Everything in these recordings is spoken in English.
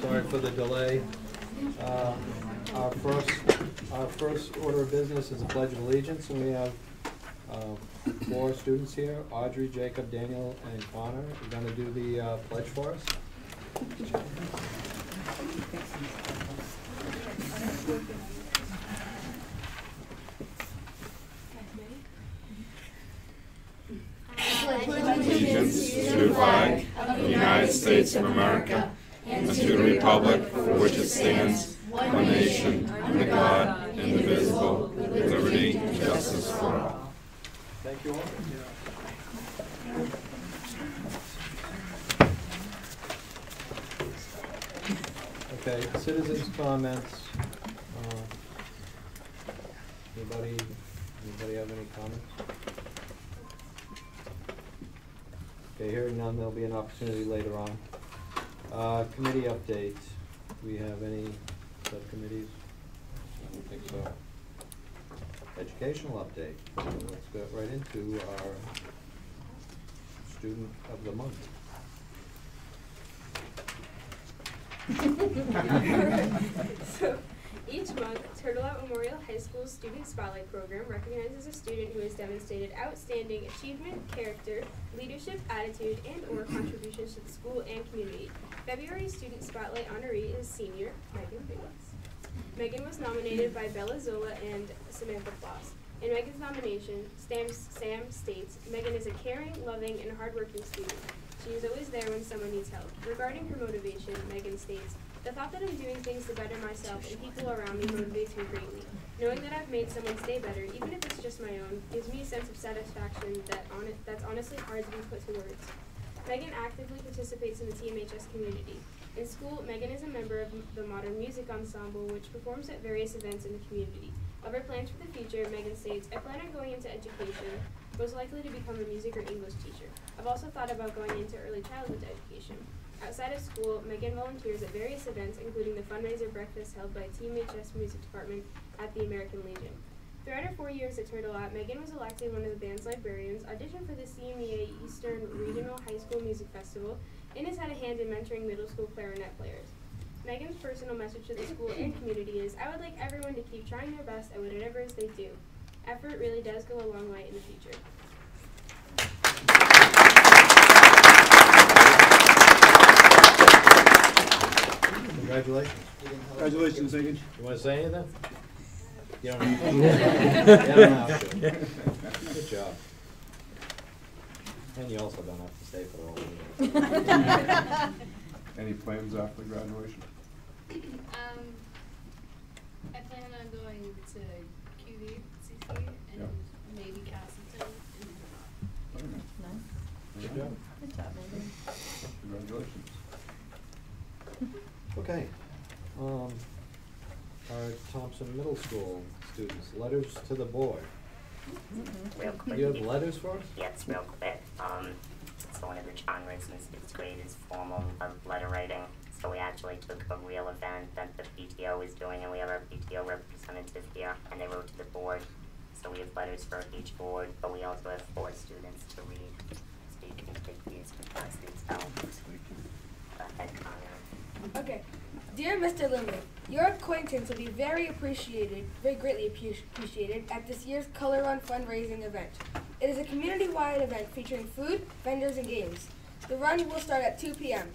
Sorry for the delay. Our first order of business is a Pledge of Allegiance, and we have 4 students here: Audrey, Jacob, Daniel, and Connor. You're going to do the pledge for us. Allegiance to the flag of the United States of America and to the republic for which it stands, one nation, under God, indivisible, with liberty and justice for all. Thank you all. Okay, citizens' comments. Anybody have any comments? Okay, hearing none, there'll be an opportunity later on. Committee update. Do we have any subcommittees? I don't think so. Educational update. So let's go right into our student of the month. So, each month, Turtle Out Memorial High School's Student Spotlight Program recognizes a student who has demonstrated outstanding achievement, character, leadership, attitude, and/or contributions to the school and community. February's Student Spotlight honoree is senior Megan Biggins. Megan was nominated by Bella Zola and Samantha Floss. In Megan's nomination, Sam states, "Megan is a caring, loving, and hardworking student. She is always there when someone needs help." Regarding her motivation, Megan states, "The thought that I'm doing things to better myself and people around me motivates me greatly. Knowing that I've made someone stay better, even if it's just my own, gives me a sense of satisfaction that's honestly hard to be put to words." Megan actively participates in the TMHS community. In school, Megan is a member of the Modern Music Ensemble, which performs at various events in the community. Of her plans for the future, Megan states, "I plan on going into education, most likely to become a music or English teacher. I've also thought about going into early childhood education." Outside of school, Megan volunteers at various events, including the fundraiser breakfast held by TMHS Music Department at the American Legion. Throughout her 4 years at Turtle Out, Megan was elected one of the band's librarians, auditioned for the CMEA Eastern Regional High School Music Festival, and has had a hand in mentoring middle school clarinet players. Megan's personal message to the school and community is, "I would like everyone to keep trying their best at whatever it is they do. Effort really does go a long way in the future." Congratulations. Congratulations, Megan. You want to say anything? You don't have to. You don't have to. Good job. And you also don't have to stay for the whole year. Any plans after graduation? I plan on going to QVCC and maybe Castleton. Okay. Nice. Good job. Good job, Megan. Congratulations. Okay. Our Thompson Middle School students, letters to the board. Real quick. You have letters for us? Yes, real quick. So one of the genres in 6th grade is formal letter writing. So we actually took a real event that the PTO is doing, and we have our PTO representative here, and they wrote to the board. So we have letters for each board, but we also have 4 students to read. So you can take these and pass these out. Go ahead, Connor. Okay. Dear Mr. Lindley, your acquaintance will be very greatly appreciated at this year's Color Run fundraising event. It is a community-wide event featuring food, vendors, and games. The run will start at 2 p.m.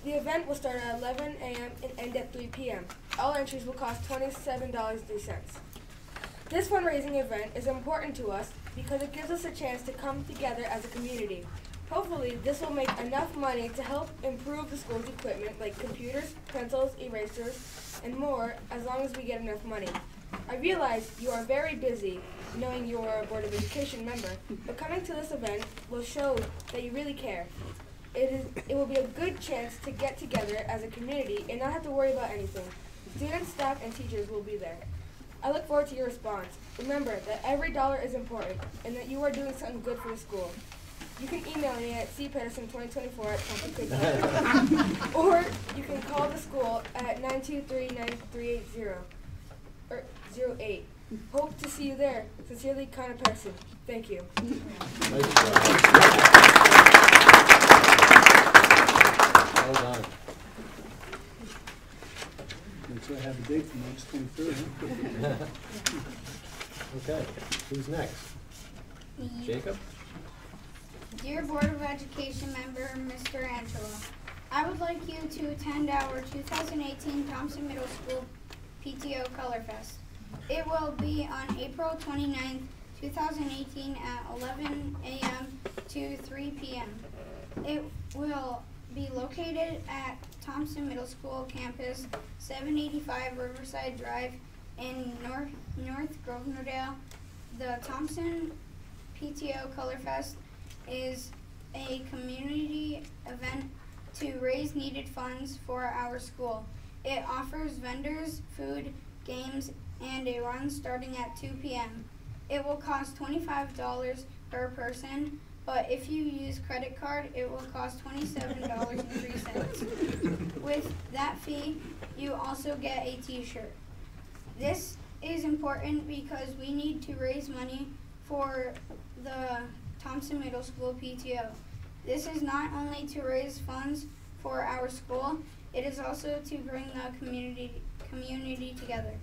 The event will start at 11 a.m. and end at 3 p.m. All entries will cost $27.03. This fundraising event is important to us because it gives us a chance to come together as a community. Hopefully, this will make enough money to help improve the school's equipment like computers, pencils, erasers, and more as long as we get enough money. I realize you are very busy, knowing you are a Board of Education member, but coming to this event will show that you really care. It will be a good chance to get together as a community and not have to worry about anything. Students, staff, and teachers will be there. I look forward to your response. Remember that every dollar is important and that you are doing something good for the school. You can email me at cpatterson2024@thompson.com or you can call the school at 923-9380 or 08. Hope to see you there. Sincerely, Connor Patterson. Thank you. Well done. So I have a date for March 23rd. Okay, who's next? Jacob? Dear Board of Education member, Mr. Angelo, I would like you to attend our 2018 Thompson Middle School PTO Color Fest. It will be on April 29th, 2018 at 11 a.m. to 3 p.m. It will be located at Thompson Middle School campus, 785 Riverside Drive in North Grovenordale. The Thompson PTO Color Fest is a community event to raise needed funds for our school. It offers vendors, food, games, and a run starting at 2 p.m. It will cost $25 per person, but if you use credit card, it will cost $27.03. With that fee, you also get a t-shirt. This is important because we need to raise money for the Thompson Middle School PTO. This is not only to raise funds for our school, it is also to bring the community together.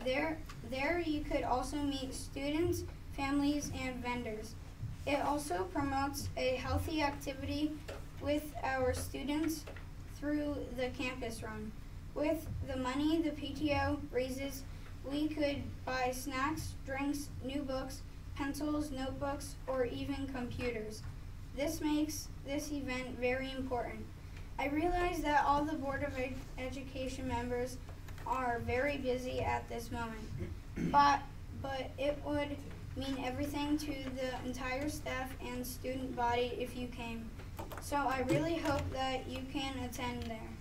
There you could also meet students, families, and vendors. It also promotes a healthy activity with our students through the campus run. With the money the PTO raises, we could buy snacks, drinks, new books, pencils, notebooks, or even computers. This makes this event very important. I realize that all the Board of Education members are very busy at this moment, but it would mean everything to the entire staff and student body if you came. So I really hope that you can attend there.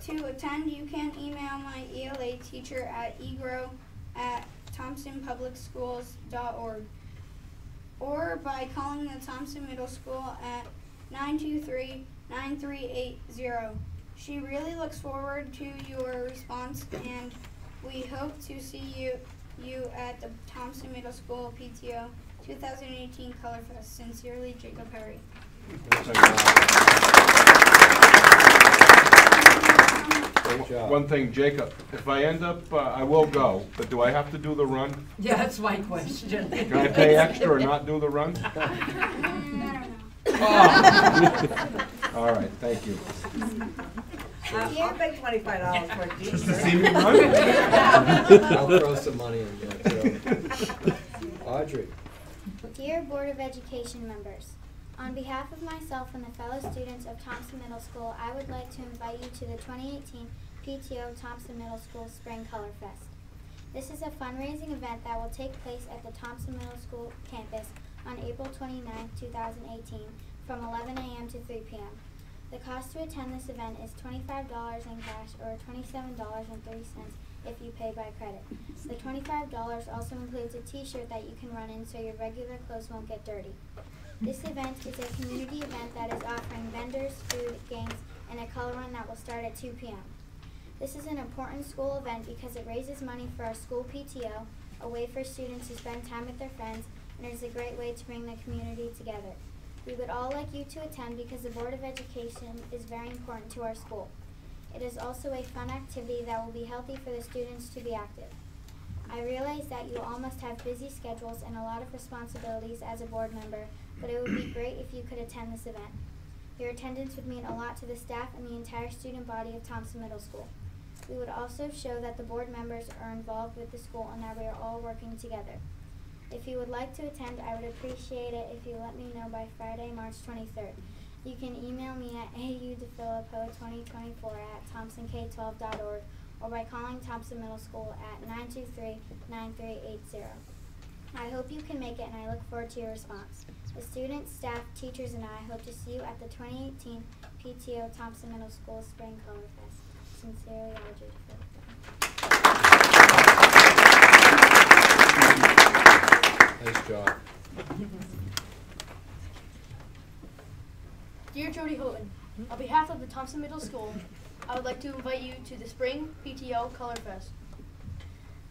To attend, you can email my ELA teacher at egro@thompsonpublicschools.org or by calling the Thompson Middle School at 923-9380. She really looks forward to your response, and we hope to see you at the Thompson Middle School PTO 2018 Color Fest. Sincerely, Jacob Perry. Great job. One thing, Jacob, if I end up, I will go, but do I have to do the run? Yeah, that's my question. Can I pay extra or not do the run? I don't know. Oh. All right, thank you. I'll pay $25 for a Just to t-shirt. see me run? I'll throw some money in there, too. Audrey? Dear Board of Education members, on behalf of myself and the fellow students of Thompson Middle School, I would like to invite you to the 2018 PTO Thompson Middle School Spring Color Fest. This is a fundraising event that will take place at the Thompson Middle School campus on April 29, 2018 from 11 a.m. to 3 p.m. The cost to attend this event is $25 in cash or $27.03 if you pay by credit. The $25 also includes a t-shirt that you can run in so your regular clothes won't get dirty. This event is a community event that is offering vendors, food, games, and a color run that will start at 2 p.m. This is an important school event because it raises money for our school PTO, a way for students to spend time with their friends, and it is a great way to bring the community together. We would all like you to attend because the Board of Education is very important to our school. It is also a fun activity that will be healthy for the students to be active. I realize that you all must have busy schedules and a lot of responsibilities as a board member, but it would be great if you could attend this event. Your attendance would mean a lot to the staff and the entire student body of Thompson Middle School. We would also show that the board members are involved with the school and that we are all working together. If you would like to attend, I would appreciate it if you let me know by Friday, March 23rd. You can email me at audefilippo2024@thompsonk12.org or by calling Thompson Middle School at 923-9380. I hope you can make it, and I look forward to your response. The students, staff, teachers, and I hope to see you at the 2018 PTO Thompson Middle School Spring Color Fest. Sincerely, Audrey. Nice job. Dear Jody Houghton, on behalf of the Thompson Middle School, I would like to invite you to the Spring PTO Color Fest.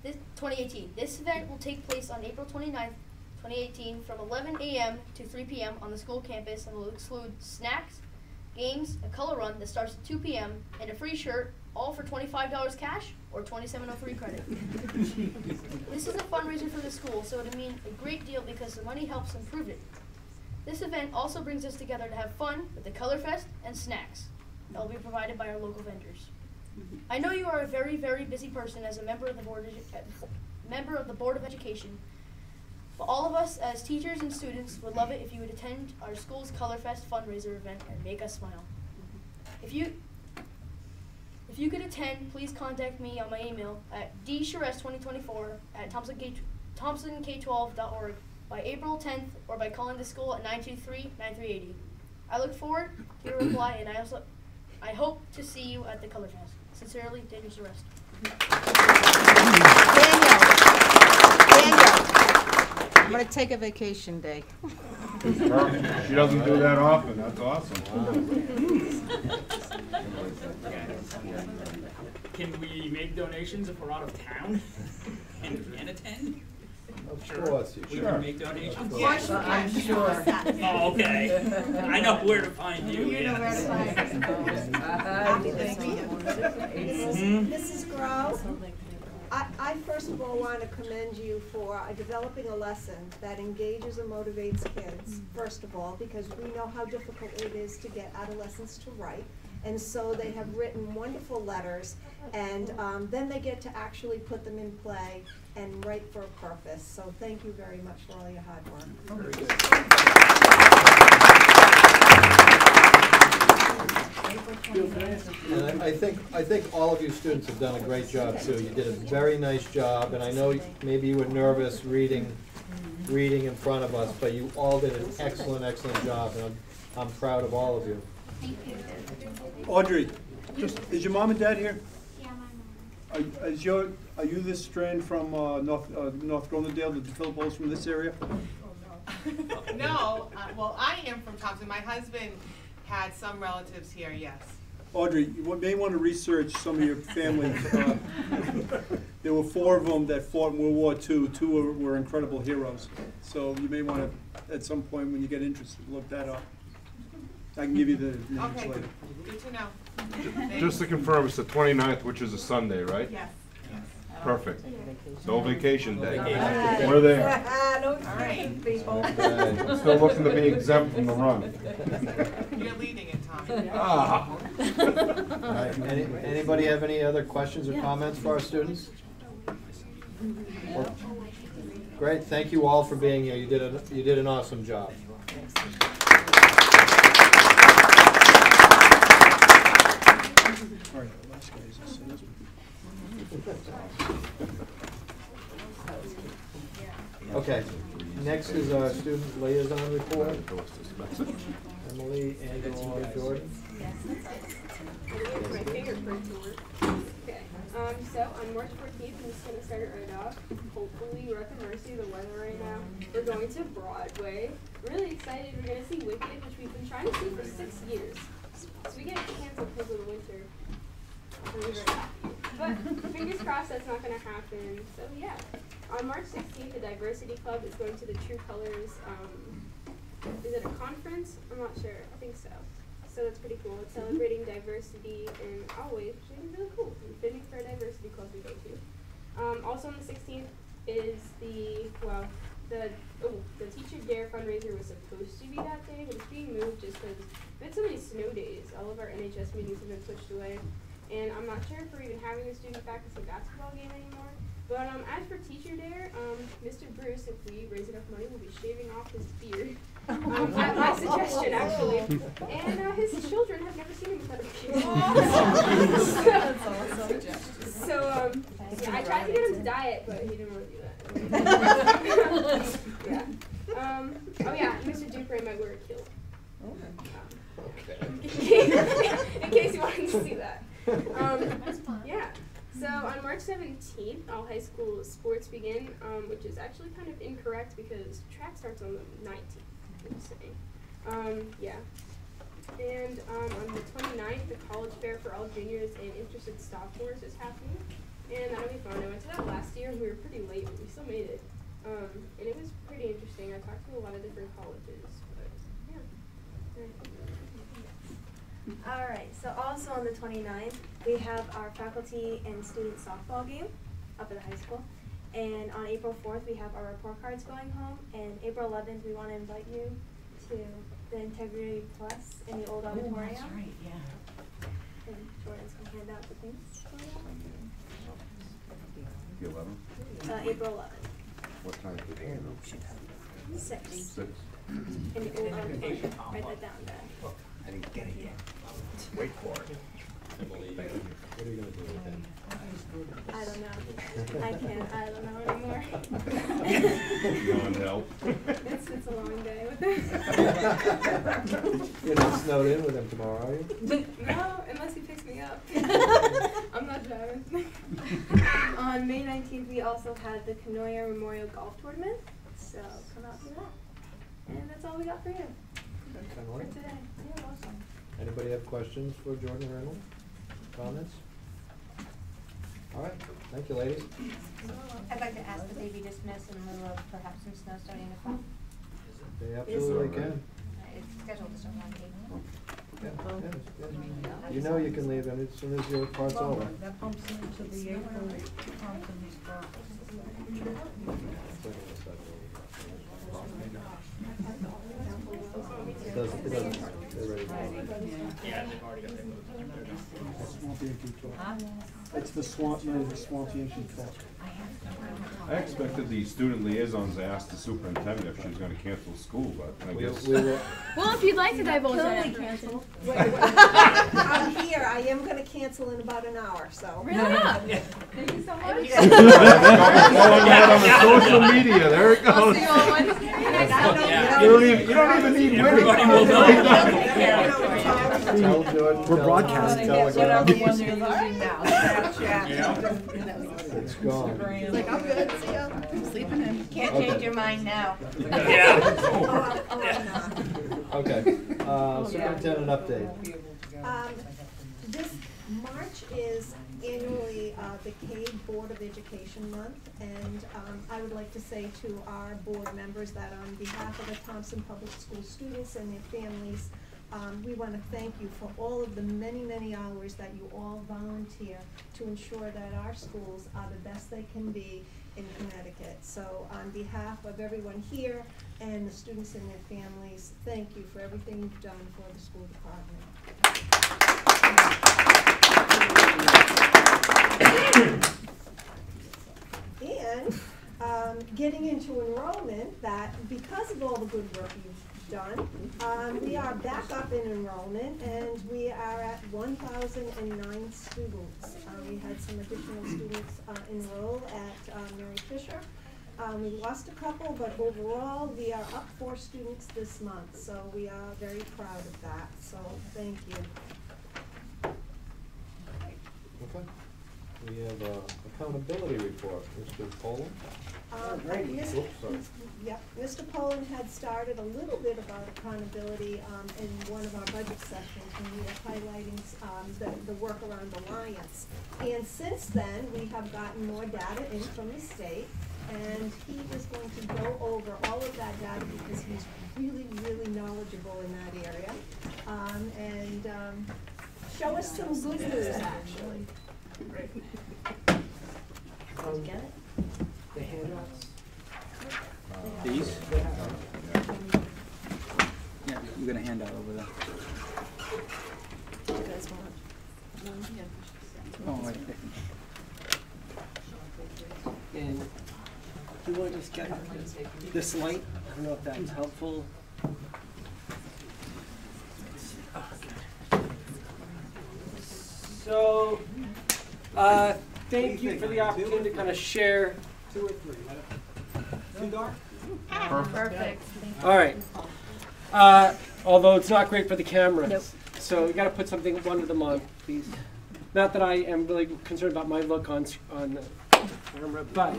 This 2018. This event will take place on April 29th, 2018 from 11 a.m. to 3 p.m. on the school campus and will include snacks, games, a color run that starts at 2 p.m., and a free shirt, all for $25 cash or $27.03 credit. This is a fundraiser for the school, so it'll mean a great deal because the money helps improve it. This event also brings us together to have fun with the Color Fest and snacks that will be provided by our local vendors. I know you are a very, very busy person as a member of the Board of Education, but all of us as teachers and students would love it if you would attend our school's Color Fest fundraiser event and make us smile. If you could attend, please contact me on my email at dshures2024@thompsonk12.org by April 10th or by calling the school at 923-9380. I look forward to your reply, and I hope to see you at the Color Fest. Sincerely, Daniel Surest. Daniel, I'm going to take a vacation day. She doesn't do that often. That's awesome. Can we make donations if we're out of town and can attend? Of course you We should. can make donations? Yes, I'm sure. Oh, okay. I know where to find you. You know where to find Mrs. Grow, I first of all want to commend you for developing a lesson that engages and motivates kids, first of all, because we know how difficult it is to get adolescents to write. And so they have written wonderful letters, and then they get to actually put them in play and write for a purpose. So thank you very much for all your hard work. Very good. And I think all of you students have done a great job too. You did a very nice job, and I know maybe you were nervous reading in front of us, but you all did an excellent job, and I'm proud of all of you. Thank you. Audrey, is your mom and dad here? Yeah, my mom. Are you this strand from North Groenendale, the Philippos from this area? No, well, I am from Thompson. My husband had some relatives here, yes. Audrey, you may want to research some of your family. There were 4 of them that fought in World War II. 2 were incredible heroes. So you may want to, at some point when you get interested, look that up. I can give you the names Okay, later. good to know. Just to confirm, it's the 29th, which is a Sunday, right? Yes. Perfect. No vacation day. We're there. No All right. people. I'm still looking to be exempt from the run. You're leading it, Tommy. Ah. All right. Anybody have any other questions or comments for our students? Well, great. Thank you all for being here. You did an awesome job. All right, the last guy is this one. Okay. Next is our student liaison report. Emily, Angela, Jordan. My fingerprint to work. Okay. So on March 14th, I'm just gonna start it right off. Hopefully, we're at the mercy of the weather right now. We're going to Broadway. Really excited. We're gonna see Wicked, which we've been trying to see for 6 years. So we get canceled because of the winter. Really very happy. But fingers crossed that's not gonna happen. So yeah. On March 16th, the Diversity Club is going to the True Colors. Is it a conference? I'm not sure. I think so. So that's pretty cool. It's celebrating diversity in all ways, which I think is really cool. And fitting for a diversity club we go to. Also on the 16th is the Teacher Dare fundraiser was supposed to be that day, but it's being moved just because we had so many snow days. All of our NHS meetings have been pushed away. And I'm not sure if we're even having a student faculty basketball game anymore. But as for Teacher Dare, Mr. Bruce, if we raise enough money, will be shaving off his beard. At my suggestion, actually. And his children have never seen him without a beard. So I tried to get him to diet, but he didn't want to do that. Yeah. Oh yeah, Mr. Dupre might wear a kilt. In case you wanted to see that. Yeah. So on March 17th, all high school sports begin, which is actually kind of incorrect because track starts on the 19th, I'm saying. Yeah. And on the 29th, the college fair for all juniors and interested sophomores is happening. And that'll be fun. I went to that last year and we were pretty late, but we still made it. And it was pretty interesting. I talked to a lot of different colleges, but yeah. Alright, so also on the 29th, we have our faculty and student softball game up at the high school. And on April 4th, we have our report cards going home. And April 11th, we want to invite you to the Integrity Plus in the old auditorium. That's right, yeah. And Jordan's going to hand out the things for The 11th? you. April 11th. What time is it? 6. 6. In the old auditorium. Write that down, Dad. I didn't get it yet. Wait for it. What are you gonna do with them? I don't know. I don't know anymore. You want help? It's a long day with him. You're not snowed in with him tomorrow, are you? No, unless he picks me up. I'm not driving. On May 19th, we also had the Canoia Memorial Golf Tournament. So come out to that. And that's all we got for you for today. Yeah, awesome. Anybody have questions for Jordan or Emily? Comments? All right, thank you, ladies. I'd like to ask that they be dismissed in lieu of perhaps some snow starting in the fall. They absolutely can. It's scheduled to start around 8. Yeah. You know you can leave as soon as your part's over. That pumps into the April Thompson spot. It doesn't, they're ready. Yeah, they've already got their It's the swamp, no, the swampy truck. I expected the student liaisons to ask the superintendent if she was going to cancel school, but I guess. Well, if you'd like to divulge that Totally cancel. I'm here, I am gonna cancel in about an hour, so. Really? Thank you so much. On the social media, there it I'll goes. see you on Wednesday. You don't even need Everybody will know. Tell Jordan. We're broadcasting. Whatever one they're using now, Snapchat. It's gone. It's like, I'm good, see ya. I'm sleeping in. Can't change your mind now. Okay, superintendent update. This March is annually the CADE Board of Education Month, and I would like to say to our board members that on behalf of the Thompson Public School students and their families, we want to thank you for all of the many, many hours that you all volunteer to ensure that our schools are the best they can be in Connecticut. So on behalf of everyone here and the students and their families, thank you for everything you've done for the school department. And getting into enrollment, that because of all the good work you've done, we are back up in enrollment, and we are at 1,009 students. We had some additional students enroll at Mary Fisher. We lost a couple, but overall we are up 4 students this month, so we are very proud of that, so thank you. Okay. We have accountability report, Mr. Poland. Mr. Poland had started a little bit about accountability in one of our budget sessions when we were highlighting the work around Alliance. And since then, we have gotten more data in from the state, and he is going to go over all of that data because he's really, really knowledgeable in that area, and show us some good news, actually. Great. Did you get it? The handouts. These? Yeah, you're gonna hand out over there. You guys want one? Yeah. Oh, wait. And do you want to just get this light? I don't know if that's helpful. So, thank you for the opportunity to kind of share. 2 or 3. Too dark? Perfect. All right. Although it's not great for the cameras. Nope. So you got to put one of them on, please. Not that I am really concerned about my look on the camera, but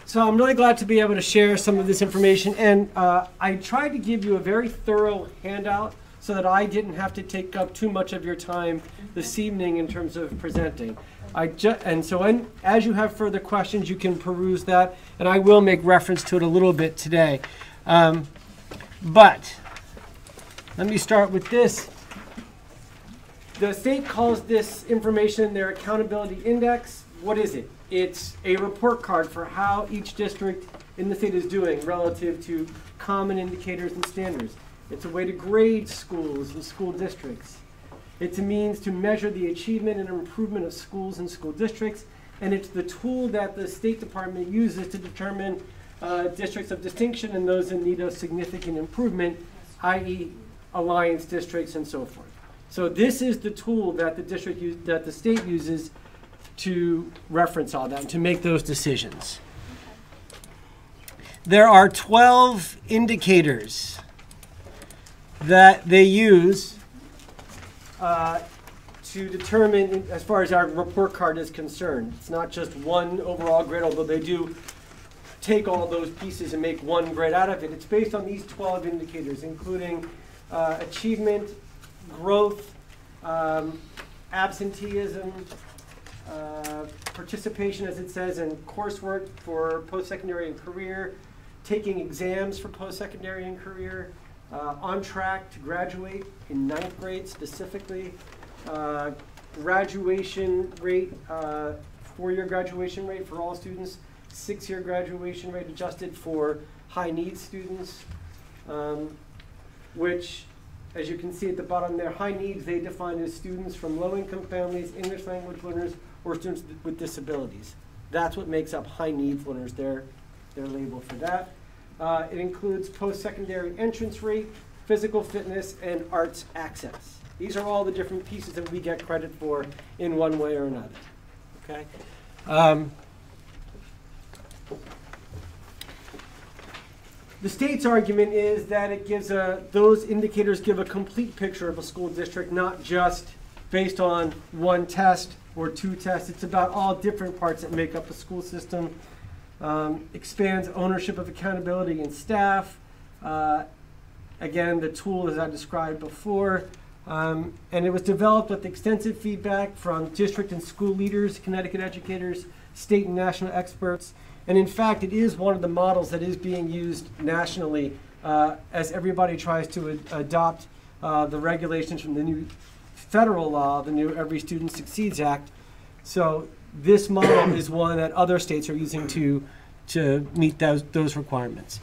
so I'm really glad to be able to share some of this information. And I tried to give you a very thorough handout so that I didn't have to take up too much of your time this evening in terms of presenting. As you have further questions, you can peruse that, and I will make reference to it a little bit today. But Let me start with this. The state calls this information their accountability index. What is it? It's a report card for how each district in the state is doing relative to common indicators and standards. It's a way to grade schools and school districts. It's a means to measure the achievement and improvement of schools and school districts, and it's the tool that the State Department uses to determine districts of distinction and those in need of significant improvement, i.e. alliance districts and so forth. So this is the tool that the state uses to reference all that and to make those decisions. There are 12 indicators that they use to determine, as far as our report card is concerned. It's not just one overall grade, although they do take all those pieces and make one grade out of it. It's based on these 12 indicators, including achievement, growth, absenteeism, participation, as it says, in coursework for post-secondary and career, taking exams for post-secondary and career, on track to graduate in 9th grade specifically, graduation rate, 4-year graduation rate for all students, 6-year graduation rate adjusted for high needs students, which, as you can see at the bottom there, high needs they define as students from low-income families, English language learners, or students with disabilities. That's what makes up high needs learners, their label for that. It includes post-secondary entrance rate, physical fitness, and arts access. These are all the different pieces that we get credit for in one way or another. Okay? The state's argument is that it gives those indicators give a complete picture of a school district, not just based on one test or 2 tests. It's about all different parts that make up a school system. Expands ownership of accountability in staff. Again, the tool as I described before. And it was developed with extensive feedback from district and school leaders, Connecticut educators, state and national experts. And in fact, it is one of the models that is being used nationally as everybody tries to adopt the regulations from the new federal law, the new Every Student Succeeds Act. So this model is one that other states are using to meet those requirements.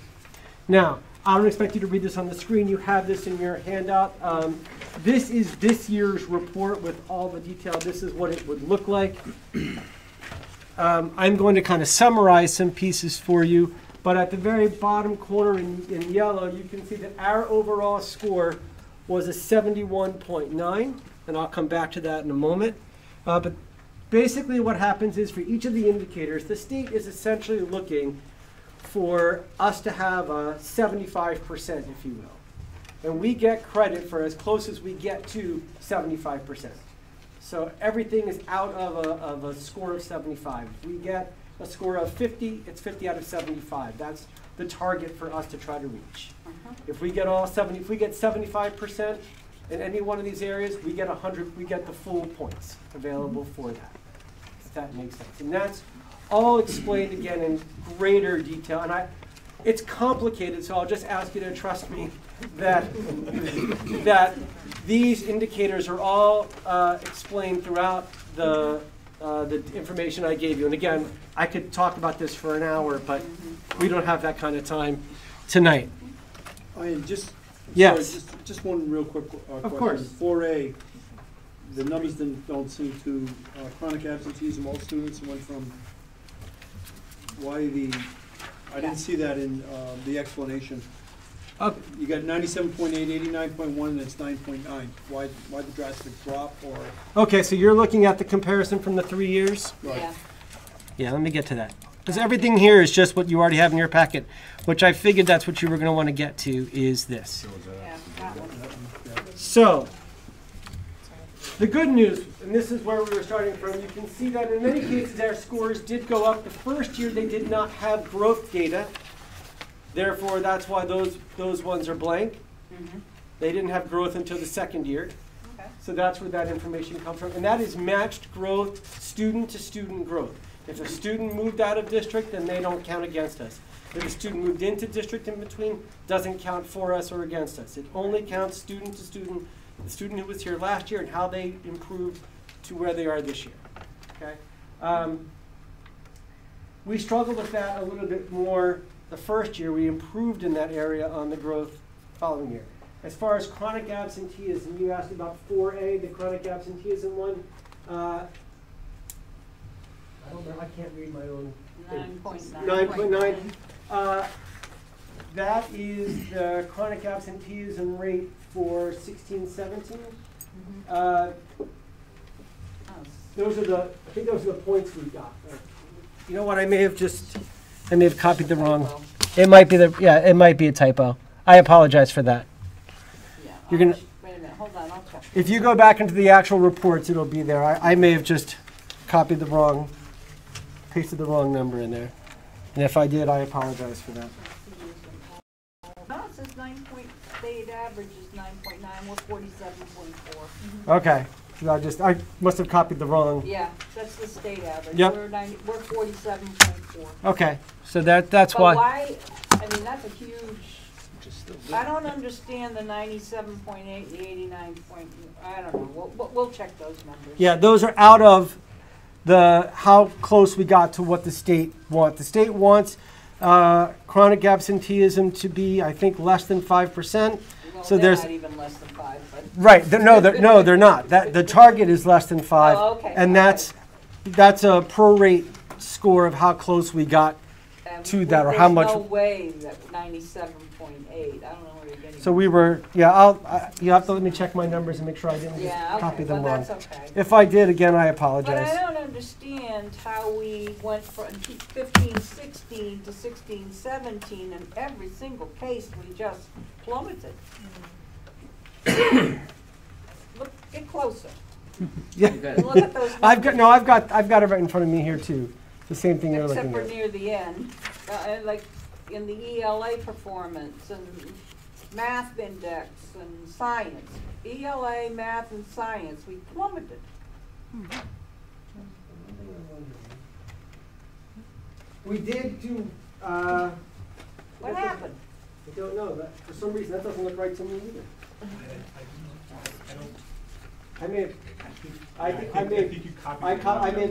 Now, I don't expect you to read this on the screen. You have this in your handout. This is this year's report with all the detail. This is what it would look like. I'm going to kind of summarize some pieces for you, but at the very bottom corner in yellow, you can see that our overall score was a 71.9, and I'll come back to that in a moment. But basically what happens is for each of the indicators, the state is essentially looking for us to have a 75%, if you will. And we get credit for as close as we get to 75%. So everything is out of a score of 75. If we get a score of 50, it's 50 out of 75. That's the target for us to try to reach. If we get if we get 75% in any one of these areas, we get 100, we get the full points available for that, if that makes sense. And that's all explained again in greater detail. And it's complicated, so I'll just ask you to trust me that these indicators are all explained throughout the information I gave you. And again, I could talk about this for an hour, but we don't have that kind of time tonight. Yes. Sorry, just one real quick question. Of course. 4A, the numbers don't seem to, chronic absenteeism, all students went from, I didn't see that in the explanation. You got 97.8, 89.1, and it's 9.9. Why the drastic drop? Or Okay, so you're looking at the comparison from the 3 years? Right. Yeah. Yeah, let me get to that. Because everything here is just what you already have in your packet, which I figured that's what you were going to want to get to, is this. Yeah, that one. So, the good news, and this is where we were starting from, you can see that in many cases our scores did go up. The first year they did not have growth data. Therefore, that's why those ones are blank. They didn't have growth until the second year. Okay. So that's where that information comes from. And that is matched growth, student to student growth. If a student moved out of district, then they don't count against us. that a student moved into district in between doesn't count for us or against us. It only counts student to student, the student who was here last year and how they improved to where they are this year. Okay? We struggled with that a little bit more the first year. We improved in that area on the growth following year. As far as chronic absenteeism, you asked about 4A, the chronic absenteeism one. I don't know, I can't read my own. 9.9. That is the chronic absenteeism rate for 16-17. Those are the, I think those are the points we got. You know what? I may have copied the wrong. It might be it might be a typo. I apologize for that. Yeah. You're gonna. Wait a minute, hold on, I'll check. If you go back into the actual reports, it'll be there. I may have just copied the wrong, pasted the wrong number in there. And if I did, I apologize for that. No, it says state average is 9.9, we're 47.4. Okay. I must have copied the wrong. Yeah, that's the state average. Yep. We're 47.4. Okay, so that's but why. I mean, that's a huge. I don't understand the 97.8, the 89. I don't know. We'll check those numbers. Yeah, those are out of how close we got to what the state wants. The state wants chronic absenteeism to be, I think, less than 5%. Well, so they're there's not even less than 5. But right. They're not. The target is less than 5, okay. And that's a prorate score of how close we got to that, or how much. There's no way that 97.8. I don't know where you're getting. So we were, yeah. You have to let me check my numbers and make sure I didn't copy them wrong. That's okay. If I did, again, I apologize. But I don't understand how we went from 15-16 to 16-17, and every single case we just plummeted. Look, get closer. Yeah. Look at those I've got it right in front of me here too. The same thing you're looking at. Except for near the end, like in the ELA performance and math index and science. ELA, math, and science, we plummeted. We did do. What happened? I don't know. For some reason, that doesn't look right to me either. I may have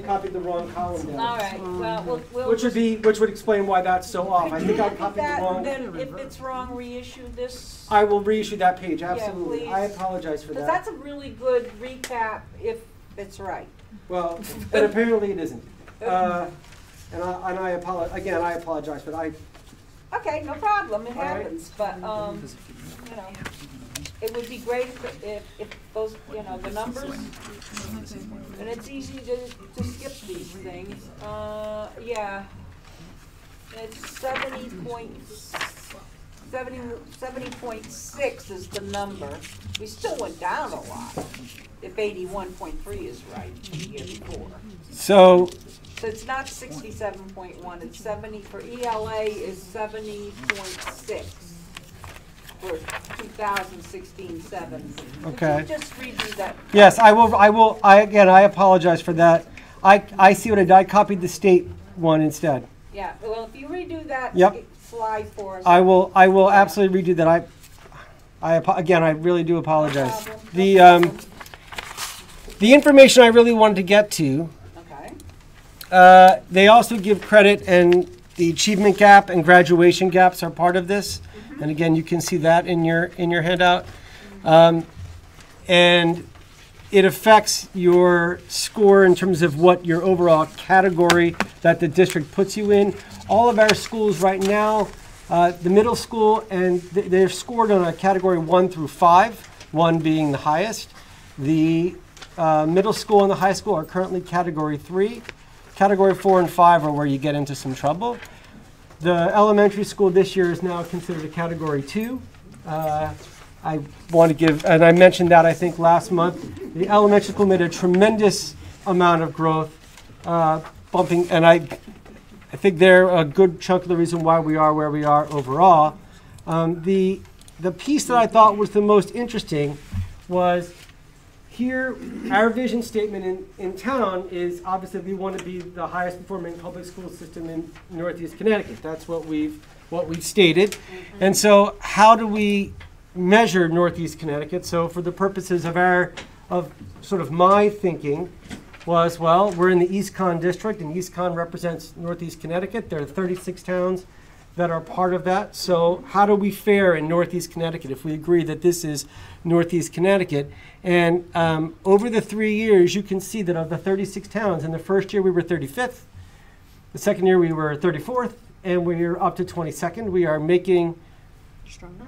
copied the wrong column down. All right. Well, we'll which would explain why that's so off. I think I copied the wrong. Then, if it's wrong, reissue this. I will reissue that page. Absolutely. Yeah, I apologize for that. Because that's a really good recap if it's right. Well, but apparently it isn't. And I apologize again. I apologize, but I. Okay, no problem. It All right. happens, but you know, it would be great if those, the numbers. And it's easy to skip these things. Yeah, it's 70.6 is the number. We still went down a lot. If 81.3 is right, the year before. So it's not 67.1, it's 70, for ELA is 70.6 for 2016-17. Okay. Could you just redo that? Yes, I will. I apologize for that. I see what I did. I copied the state one instead. Yeah, well, if you redo that slide for us. I will absolutely redo that. I really do apologize. The information I really wanted to get to. Okay. They also give credit, and the achievement gap and graduation gaps are part of this. Mm-hmm. And again, you can see that in your handout. And it affects your score in terms of what your overall category that the district puts you in. All of our schools right now, the middle school, and they're scored on a category 1 through 5, 1 being the highest. The middle school and the high school are currently category 3. Category 4 and 5 are where you get into some trouble. The elementary school this year is now considered a category 2. I want to give, and I mentioned that I think last month, the elementary school made a tremendous amount of growth, bumping, and I think they're a good chunk of the reason why we are where we are overall. The piece that I thought was the most interesting was here, our vision statement in town is obviously we want to be the highest performing public school system in Northeast Connecticut. That's what we've what we've stated. And so how do we measure Northeast Connecticut? So for the purposes of sort of my thinking was, well, we're in the East Con district, and East Con represents Northeast Connecticut. There are 36 towns that are part of that. So how do we fare in Northeast Connecticut if we agree that this is Northeast Connecticut? And over the 3 years, you can see that of the 36 towns, in the first year we were 35th, the second year we were 34th, and we're up to 22nd. We are making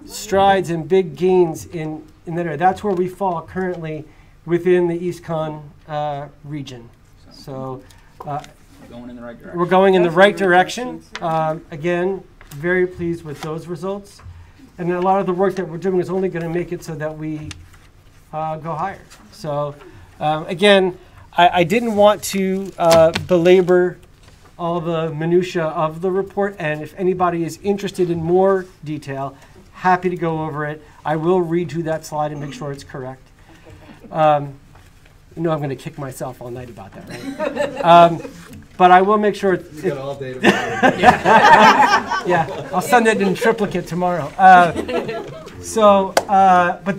strides and big gains in that area. That's where we fall currently within the East Con region. So going in the right direction. we're going in the right direction. Again, very pleased with those results. And a lot of the work that we're doing is only going to make it so that we go higher. So again, I didn't want to belabor all the minutia of the report, and if anybody is interested in more detail, happy to go over it. I will read you that slide and make sure it's correct. You know I'm going to kick myself all night about that, right? But I will make sure it's... You got all day tomorrow. Yeah, I'll send it in triplicate tomorrow. But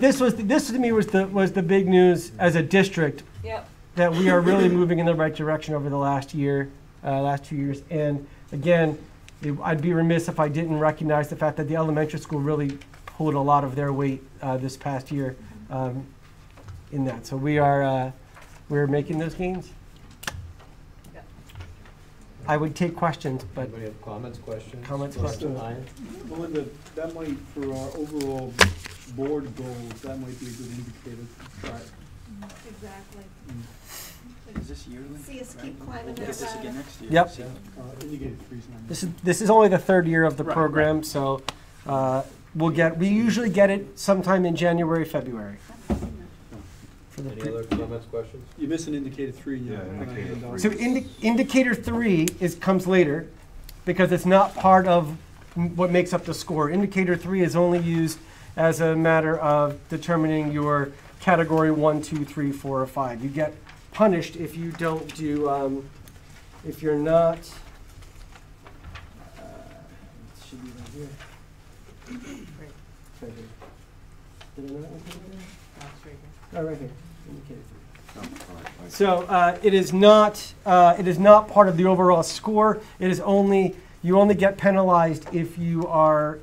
this to me was the big news as a district. Yep. That we are really moving in the right direction over the last 2 years. And again, I'd be remiss if I didn't recognize the fact that the elementary school really pulled a lot of their weight this past year in that. So we're making those gains. I would take questions, but... Anybody have comments, questions? Questions? Melinda, that might, for our overall board goals, that might be a good indicator. Exactly. Is this yearly? See us keep climbing We'll that get this again ladder. next year. Yep. Indicated three's not- This is only the third year of the Right, program, right. so we usually get it sometime in January, February. Any other comments, questions? You missed an indicated 3 yet. So indicator 3 comes later because it's not part of what makes up the score. Indicator 3 is only used as a matter of determining your category 1, 2, 3, 4, or 5. You get punished if you don't do, if you're not, it should be right here. Right here. Did I not include it there? Oh, right here. Indicator 3. So it is not part of the overall score. It is only, you only get penalized if your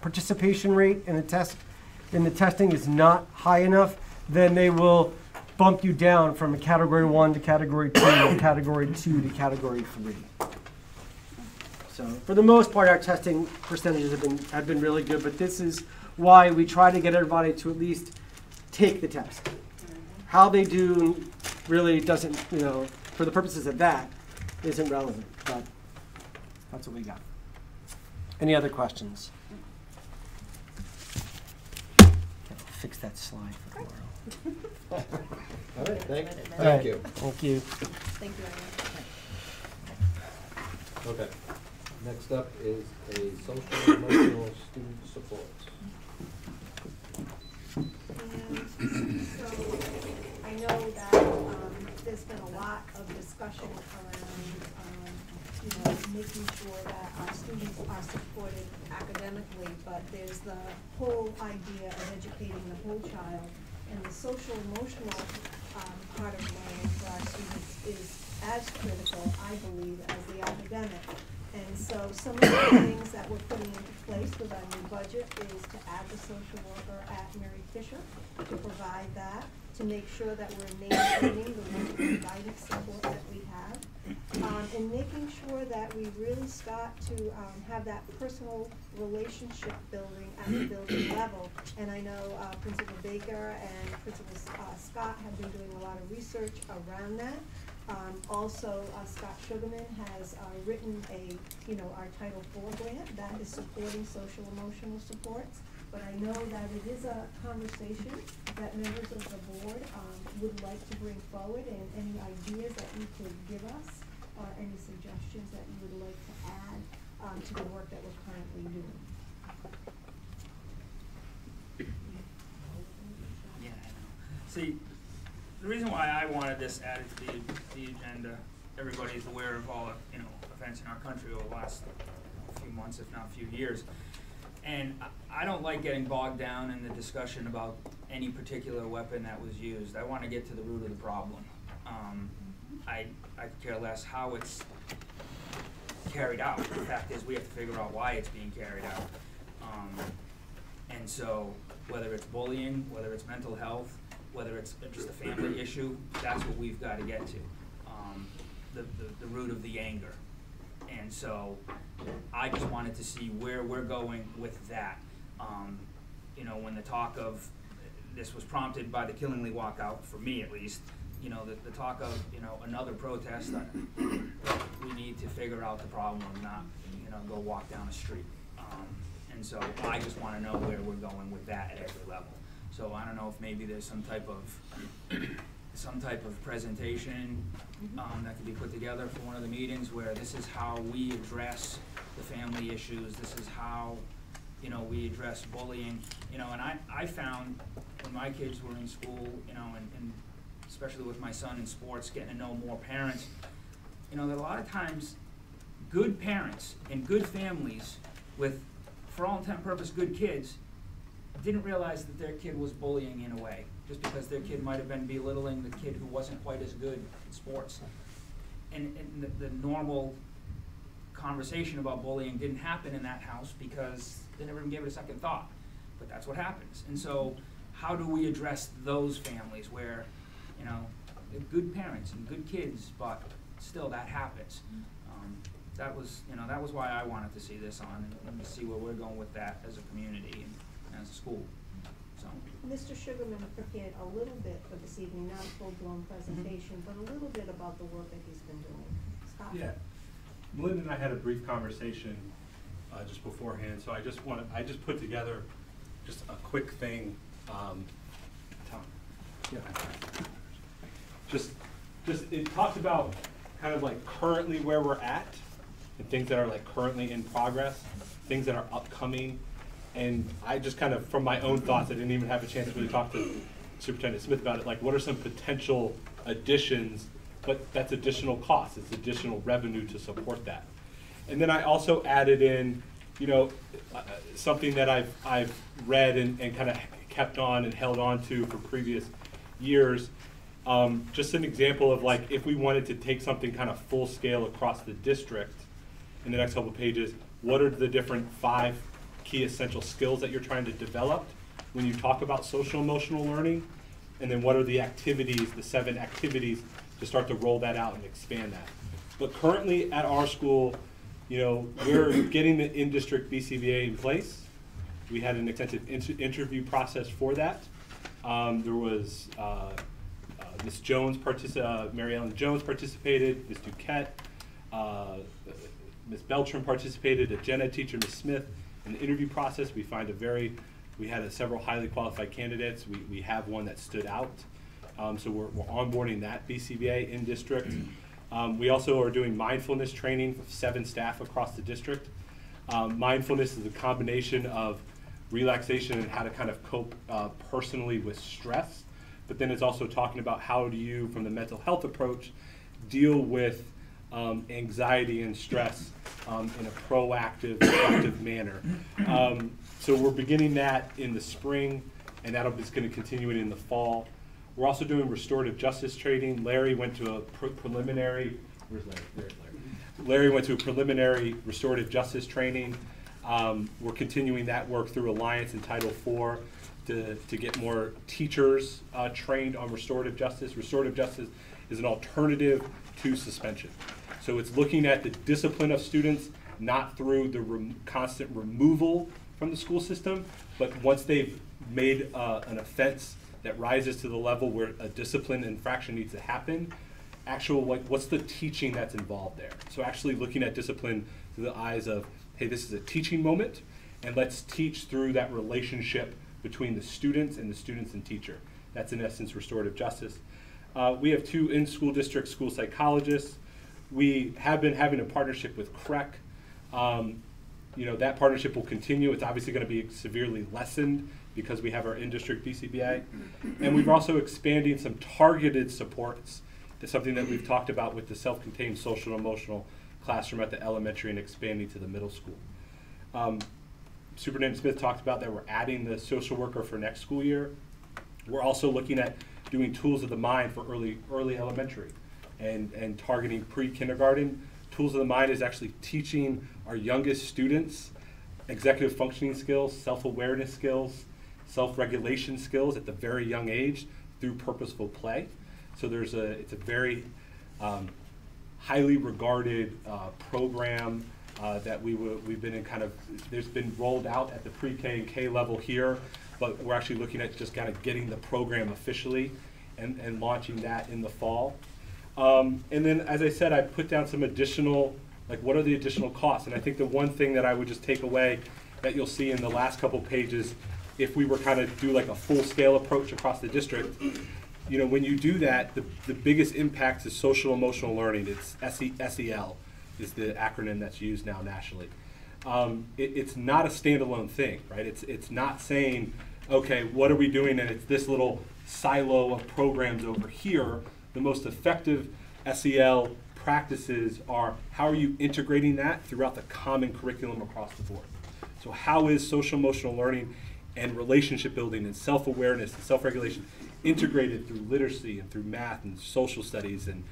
participation rate in the testing is not high enough. Then they will bump you down from a category 1 to category 2, or category 2 to category 3. So for the most part, our testing percentages have been really good, but this is why we try to get everybody to at least take the test. How they do really doesn't, for the purposes of that, isn't relevant, but that's what we got. Any other questions? Okay, I'll fix that slide for tomorrow. All right, thank you. Thank you. Thank you, Aaron. Okay. Next up is a social and emotional student support. And so I know that there's been a lot of discussion around, making sure that our students are supported academically, but there's the whole idea of educating the whole child. And the social emotional part of learning for our students is as critical, I believe, as the academic. And so some of the things that we're putting into place with our new budget is to add the social worker at Mary Fisher to provide that, to make sure that we're maintaining the wonderful guidance support that we have, and making sure that we really start to have that personal relationship building at the building level. And I know Principal Baker and Principal Scott have been doing a lot of research around that. Also, Scott Sugarman has written our Title IV grant that is supporting social emotional supports. But I know that it is a conversation that members of the board would like to bring forward, and any ideas that you could give us, or any suggestions that you would like to add to the work that we're currently doing. Yeah, I know. See, the reason why I wanted this added to the agenda, everybody's aware of all the events in our country over the last few few months, if not a few years. And I don't like getting bogged down in the discussion about any particular weapon that was used. I want to get to the root of the problem. I could care less how it's carried out. The fact is we have to figure out why it's being carried out. And so whether it's bullying, whether it's mental health, whether it's just a family issue, that's what we've got to get to, the root of the anger. And so I just wanted to see where we're going with that. You know, when the talk of, this was prompted by the Killingly walkout, for me at least, you know, the talk of, you know, another protest, we need to figure out the problem, not, you know, go walk down the street. And so I just want to know where we're going with that at every level. So I don't know if maybe there's some type of presentation that could be put together for one of the meetings where this is how we address the family issues, this is how, you know, we address bullying, you know. And I found when my kids were in school, you know, and especially with my son in sports, getting to know more parents, you know, that a lot of times good parents and good families with, for all intent and purpose, good kids, didn't realize that their kid was bullying in a way, just because their kid might have been belittling the kid who wasn't quite as good in sports. And the normal conversation about bullying didn't happen in that house because they never even gave it a second thought. But that's what happens. And so how do we address those families where, you know, they're good parents and good kids, but still that happens? That was, you know, that was why I wanted to see this on, and to see where we're going with that as a community and as a school. So. Mr. Sugarman prepared a little bit for this evening, not a full-blown presentation, but a little bit about the work that he's been doing. Scott? Yeah. Melinda and I had a brief conversation just beforehand, so I just put together just a quick thing. Tom. Yeah. Just it talks about kind of like currently where we're at, and things that are like currently in progress, things that are upcoming. And I just kind of, from my own thoughts, I didn't even have a chance to really talk to Superintendent Smith about it, like what are some potential additions, but that's additional costs, it's additional revenue to support that. And then I also added in, you know, something that I've read and kind of kept on and held on to for previous years. Just an example of like if we wanted to take something kind of full scale across the district in the next couple of pages, what are the different 5 key essential skills that you're trying to develop when you talk about social emotional learning? And then what are the activities, the 7 activities to start to roll that out and expand that? But currently at our school, you know, we're getting the in-district BCBA in place. We had an extensive interview process for that. There was Ms. Jones, Mary Ellen Jones participated, Ms. Duquette, Ms. Beltram participated, a gen ed teacher, Ms. Smith. In the interview process, we had several highly qualified candidates. We have one that stood out. So we're onboarding that BCBA in district. We also are doing mindfulness training for 7 staff across the district. Mindfulness is a combination of relaxation and how to kind of cope personally with stress. But then it's also talking about how do you, from the mental health approach, deal with anxiety and stress in a proactive, effective manner. So we're beginning that in the spring, and that'll be going to continue it in the fall. We're also doing restorative justice training. Larry went to a preliminary, where's Larry? There's Larry. Larry went to a preliminary restorative justice training. We're continuing that work through Alliance and Title IV to get more teachers trained on restorative justice. Restorative justice is an alternative to suspension. So it's looking at the discipline of students, not through the constant removal from the school system, but once they've made an offense that rises to the level where a discipline infraction needs to happen, what's the teaching that's involved there? So actually looking at discipline through the eyes of, hey, this is a teaching moment, and let's teach through that relationship between the students and teacher. That's in essence restorative justice. We have 2 in-school district school psychologists. We have been having a partnership with CREC. You know, that partnership will continue. It's obviously going to be severely lessened because we have our in-district BCBA. And we're also expanding some targeted supports. That's something that we've talked about with the self-contained social and emotional classroom at the elementary and expanding to the middle school. Superintendent Smith talked about that we're adding the social worker for next school year. We're also looking at doing tools of the mind for early elementary and targeting pre-kindergarten. Tools of the mind is actually teaching our youngest students executive functioning skills, self-awareness skills, self-regulation skills at the very young age through purposeful play. So it's a very highly regarded program that we've been in there's been rolled out at the pre-K and K level here, but we're actually looking at just kind of getting the program officially and launching that in the fall. And then, as I said, I put down some additional, like what are the additional costs? And I think the one thing that I would just take away that you'll see in the last couple pages, if we were kind of do like a full-scale approach across the district, you know, when you do that, the biggest impact is social emotional learning. It's SEL is the acronym that's used now nationally. It's not a standalone thing, right? It's not saying, okay, what are we doing? And it's this little silo of programs over here. The most effective SEL practices are how are you integrating that throughout the common curriculum across the board. So how is social emotional learning and relationship building and self-awareness and self-regulation integrated through literacy and through math and social studies and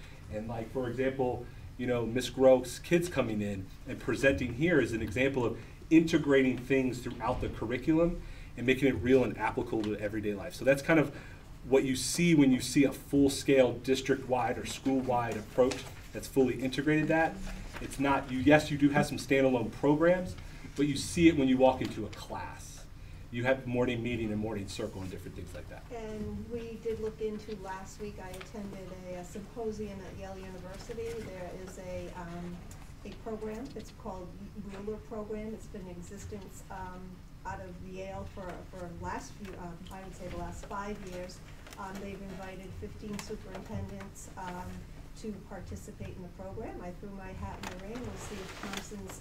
like, for example, you know, Ms. Gross' kids coming in and presenting here is an example of integrating things throughout the curriculum and making it real and applicable to everyday life. So that's kind of what you see when you see a full-scale district-wide or school-wide approach that's fully integrated that. It's not, yes, you do have some standalone programs, but you see it when you walk into a class. You have morning meeting and morning circle and different things like that. And we did look into last week, I attended a symposium at Yale University. There is a program, it's called Ruler Program. It's been in existence out of Yale for last few, I would say the last 5 years. They've invited 15 superintendents to participate in the program. I threw my hat in the ring. We'll see if Thompson's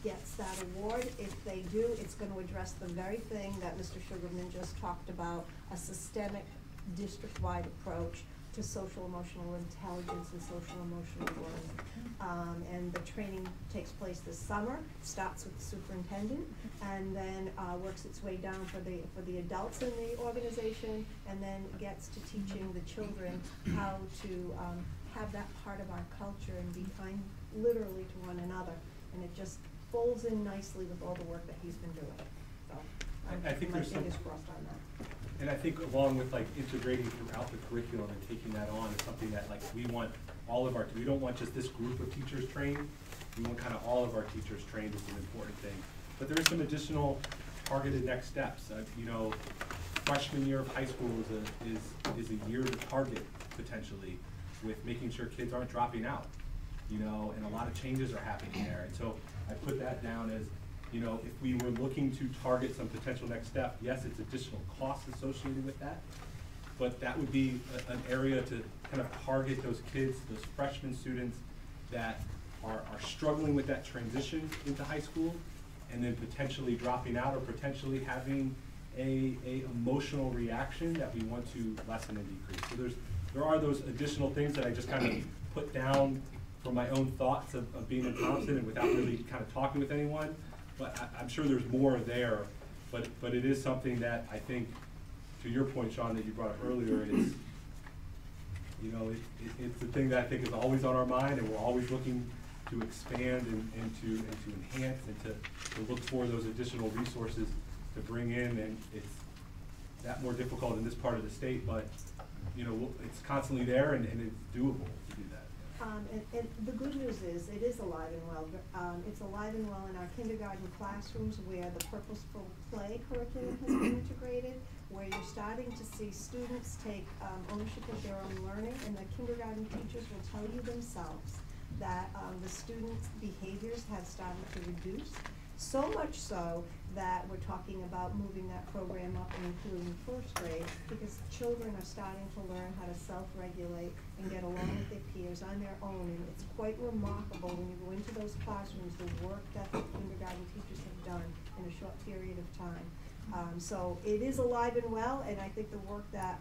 gets that award. If they do, it's going to address the very thing that Mr. Sugarman just talked about, a systemic district-wide approach to social emotional intelligence and social emotional learning. And the training takes place this summer, starts with the superintendent, and then works its way down for the adults in the organization, and then gets to teaching the children how to have that part of our culture and be kind literally to one another. And it just folds in nicely with all the work that he's been doing. So I think my there's some, fingers crossed on that. and I think along with like integrating throughout the curriculum and taking that on is something that like we want all of our, we don't want just this group of teachers trained, we want kind of all of our teachers trained is an important thing. But there is some additional targeted next steps. You know, freshman year of high school is a year to target potentially with making sure kids aren't dropping out. You know, and a lot of changes are happening there. And so I put that down as, you know, if we were looking to target some potential next step, yes, it's additional costs associated with that, but that would be an area to kind of target those kids, those freshman students that are struggling with that transition into high school and then potentially dropping out or potentially having a emotional reaction that we want to lessen and decrease. So there are those additional things that I just kind of put down from my own thoughts of being in Thompson and without really kind of talking with anyone, but I'm sure there's more there, but it is something that I think, to your point, Sean, that you brought up earlier, is, you know, it's the thing that I think is always on our mind, and we're always looking to expand and to enhance and to look for those additional resources to bring in, and it's that more difficult in this part of the state, but, you know, it's constantly there and it's doable to do that. And the good news is it is alive and well. It's alive and well in our kindergarten classrooms where the purposeful play curriculum has been integrated, where you're starting to see students take ownership of their own learning, and the kindergarten teachers will tell you themselves that the students' behaviors have started to reduce. So much so that we're talking about moving that program up and including first grade, because children are starting to learn how to self-regulate and get along with their peers on their own. And it's quite remarkable when you go into those classrooms, the work that the kindergarten teachers have done in a short period of time. So it is alive and well, and I think the work that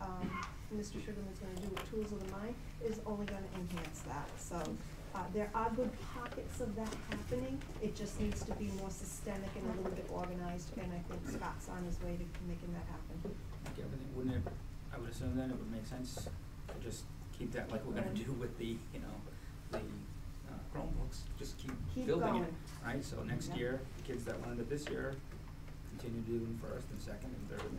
Mr. Sugarman's going to do with Tools of the Mind is only going to enhance that. So There are good pockets of that happening. It just needs to be more systemic and a little bit organized, and I think Scott's on his way to making that happen. Like everything, wouldn't it, I would assume then it would make sense to just keep that like we're gonna do with the, you know, the Chromebooks, just keep building going. it, right? So next year, the kids that learned it this year, continue doing first and second and third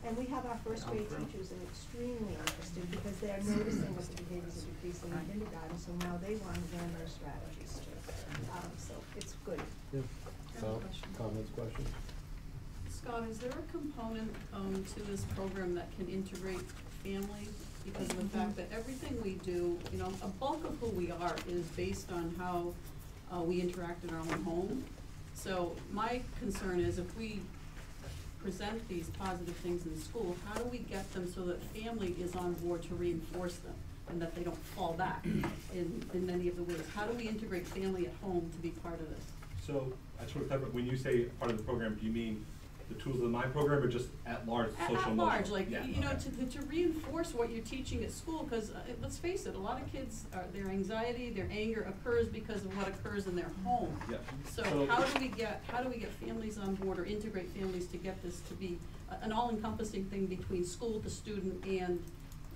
And we have our first grade teachers that are extremely interested because they are noticing that the behaviors are decreasing in kindergarten, so now they want to learn their strategies too. So it's good. Yeah. Comments, questions? Scott, is there a component to this program that can integrate family? Because of the fact that everything we do, you know, a bulk of who we are is based on how we interact in our own home. So my concern is if we present these positive things in school, how do we get them so that family is on board to reinforce them and that they don't fall back in any of the ways? How do we integrate family at home to be part of this? So I just want to clarify, when you say part of the program, do you mean the tools of my program or just at large social At emotional? large, like, Yeah, you know, okay. to reinforce what you're teaching at school, because let's face it, a lot of kids, their anxiety, their anger occurs because of what occurs in their home. Yeah. So how do we get families on board or integrate families to get this to be an all-encompassing thing between school, the student, and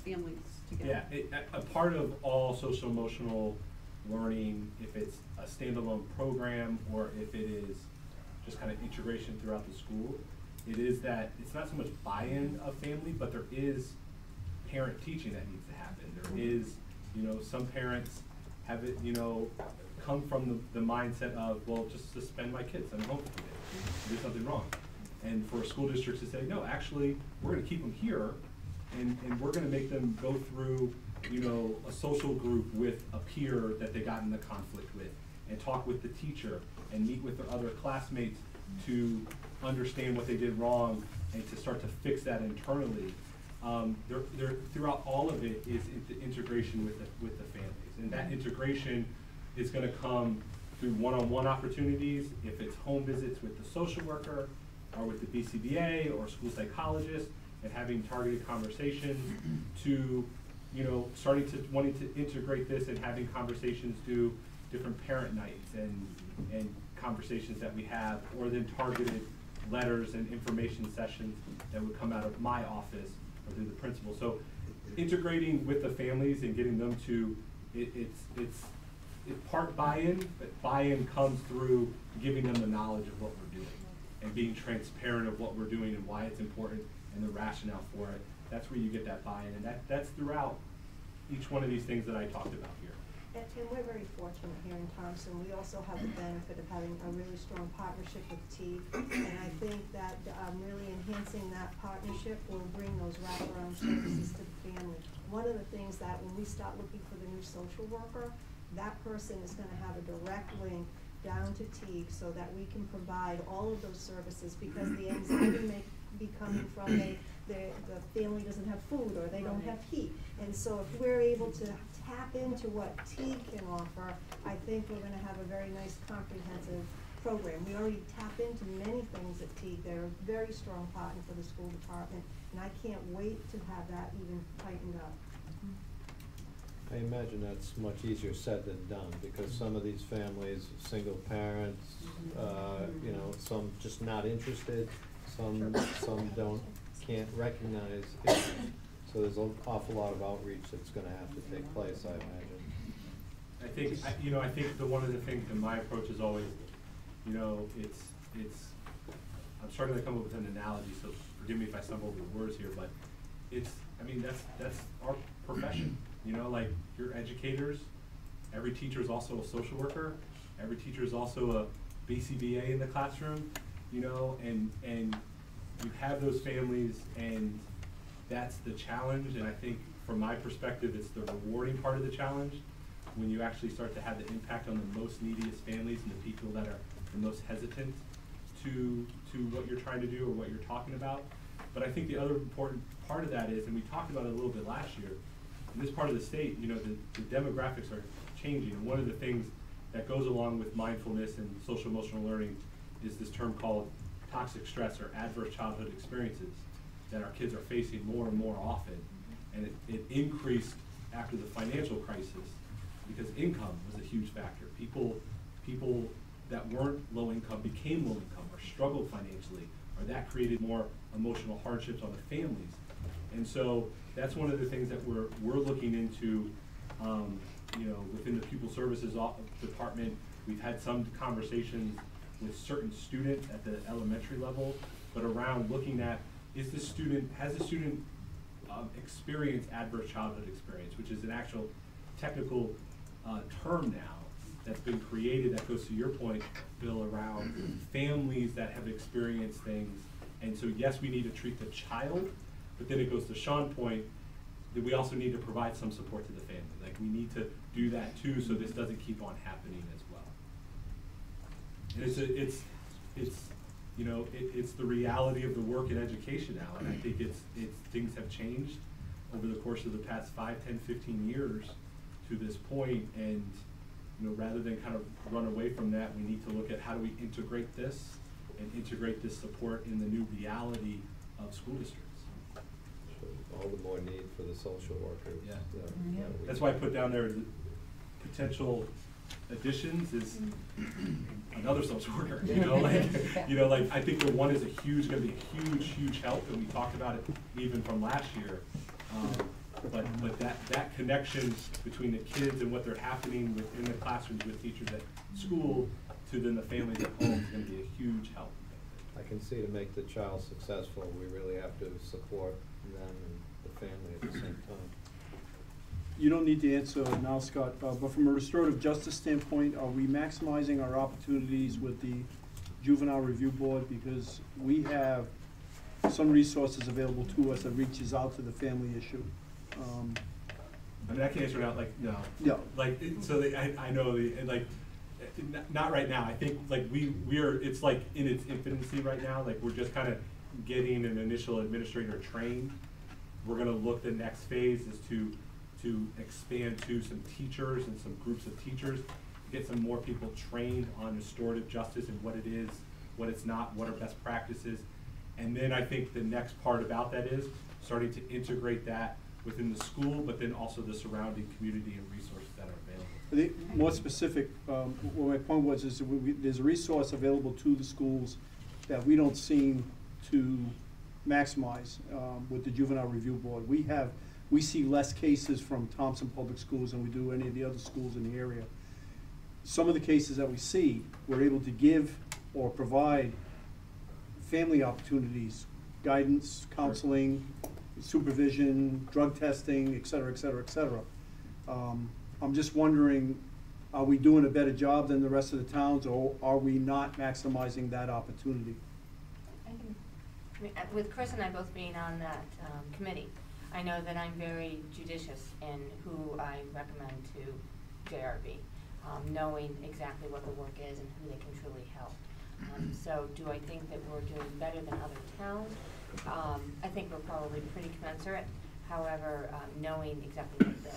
families together? Yeah, a part of all social emotional learning, if it's a standalone program or if it is just kind of integration throughout the school, it is that it's not so much buy-in of family, but there is parent teaching that needs to happen. There is, you know, some parents have it, you know, come from the mindset of, well, just suspend my kids, I'm home for today, there's something wrong. And for school districts to say, no, actually, we're gonna keep them here and we're gonna make them go through, you know, a social group with a peer that they got in the conflict with and talk with the teacher and meet with their other classmates to understand what they did wrong and to start to fix that internally. Throughout all of it is the integration with the families. And that integration is gonna come through one-on-one opportunities, if it's home visits with the social worker or with the BCBA or school psychologist, and having targeted conversations to, you know, wanting to integrate this and having conversations do different parent nights and conversations that we have, or then targeted letters and information sessions that would come out of my office or through the principal. So integrating with the families and getting them to, it's part buy-in, but buy-in comes through giving them the knowledge of what we're doing and being transparent of what we're doing and why it's important and the rationale for it. That's where you get that buy-in, and that's throughout each one of these things that I talked about here. And we're very fortunate here in Thompson. We also have the benefit of having a really strong partnership with T, and I think that really enhancing that partnership will bring those wraparound services to the family. One of the things that when we start looking for the new social worker, that person is going to have a direct link down to T so that we can provide all of those services, because the anxiety may be coming from the family doesn't have food or they don't have heat. And so if we're able to tap into what T can offer, I think we're going to have a very nice comprehensive program. We already tap into many things at T. They're a very strong partner for the school department, and I can't wait to have that even tightened up. I imagine that's much easier said than done, because some of these families, single parents, you know, some just not interested, some can't recognize issues. So there's an awful lot of outreach that's gonna have to take place, I imagine. I think one of the things in my approach is always, you know, it's I'm struggling to come up with an analogy, so forgive me if I stumble over the words here, but that's our profession. You know, like, you're educators, every teacher is also a social worker, every teacher is also a BCBA in the classroom, you know, and you have those families, and that's the challenge. And I think from my perspective, it's the rewarding part of the challenge, when you actually start to have the impact on the most neediest families and the people that are the most hesitant to what you're trying to do or what you're talking about. But I think the other important part of that is, and we talked about it a little bit last year, in this part of the state, you know, the demographics are changing. And one of the things that goes along with mindfulness and social emotional learning is this term called toxic stress or adverse childhood experiences that our kids are facing more and more often. And it increased after the financial crisis. because income was a huge factor. People that weren't low income became low income or struggled financially, or that created more emotional hardships on the families. And so that's one of the things that we're looking into, you know, within the Pupil Services Department. We've had some conversations with certain students at the elementary level, but around looking at, has the student experienced adverse childhood experience, which is an actual technical term now that's been created that goes to your point, Bill, around families that have experienced things. And so yes, we need to treat the child, but then it goes to Sean's point that we also need to provide some support to the family. Like, we need to do that too, so this doesn't keep on happening as well. And it's you know, it's the reality of the work in education now, and I think things have changed over the course of the past 5, 10, 15 years to this point, and you know, rather than kind of run away from that, we need to look at how do we integrate this and integrate this support in the new reality of school districts. All the more need for the social workers. Yeah. That's why I put down there the potential additions is another social worker. You know, like I think the one is going to be a huge help, and we talked about it even from last year. But that connection between the kids and what they're happening within the classrooms with teachers at school to then the families at home is going to be a huge help. I can see, to make the child successful, we really have to support them and the family at the same time. You don't need to answer now, Scott, but from a restorative justice standpoint, are we maximizing our opportunities with the Juvenile Review Board? Because we have some resources available to us that reaches out to the family issue. I mean, I can answer it out like, no. Yeah. Like, so I know, like, not right now. I think like it's like in its infancy right now. Like, we're just kind of getting an initial administrator trained. We're gonna look, the next phase is to expand to some teachers and some groups of teachers, get some more people trained on restorative justice and what it is, what it's not, what are best practices. And then I think the next part about that is starting to integrate that within the school, but then also the surrounding community and resources that are available. I think more specific, what my point was is there's a resource available to the schools that we don't seem to maximize with the Juvenile Review Board. We see less cases from Thompson Public Schools than we do any of the other schools in the area. Some of the cases that we see, we're able to give or provide family opportunities, guidance, counseling, supervision, drug testing, et cetera, et cetera, et cetera. I'm just wondering, are we doing a better job than the rest of the towns, or are we not maximizing that opportunity? I mean, with Chris and I both being on that committee, I know that I'm very judicious in who I recommend to JRB, knowing exactly what the work is and who they can truly help. So do I think that we're doing better than other towns? I think we're probably pretty commensurate. However, knowing exactly what the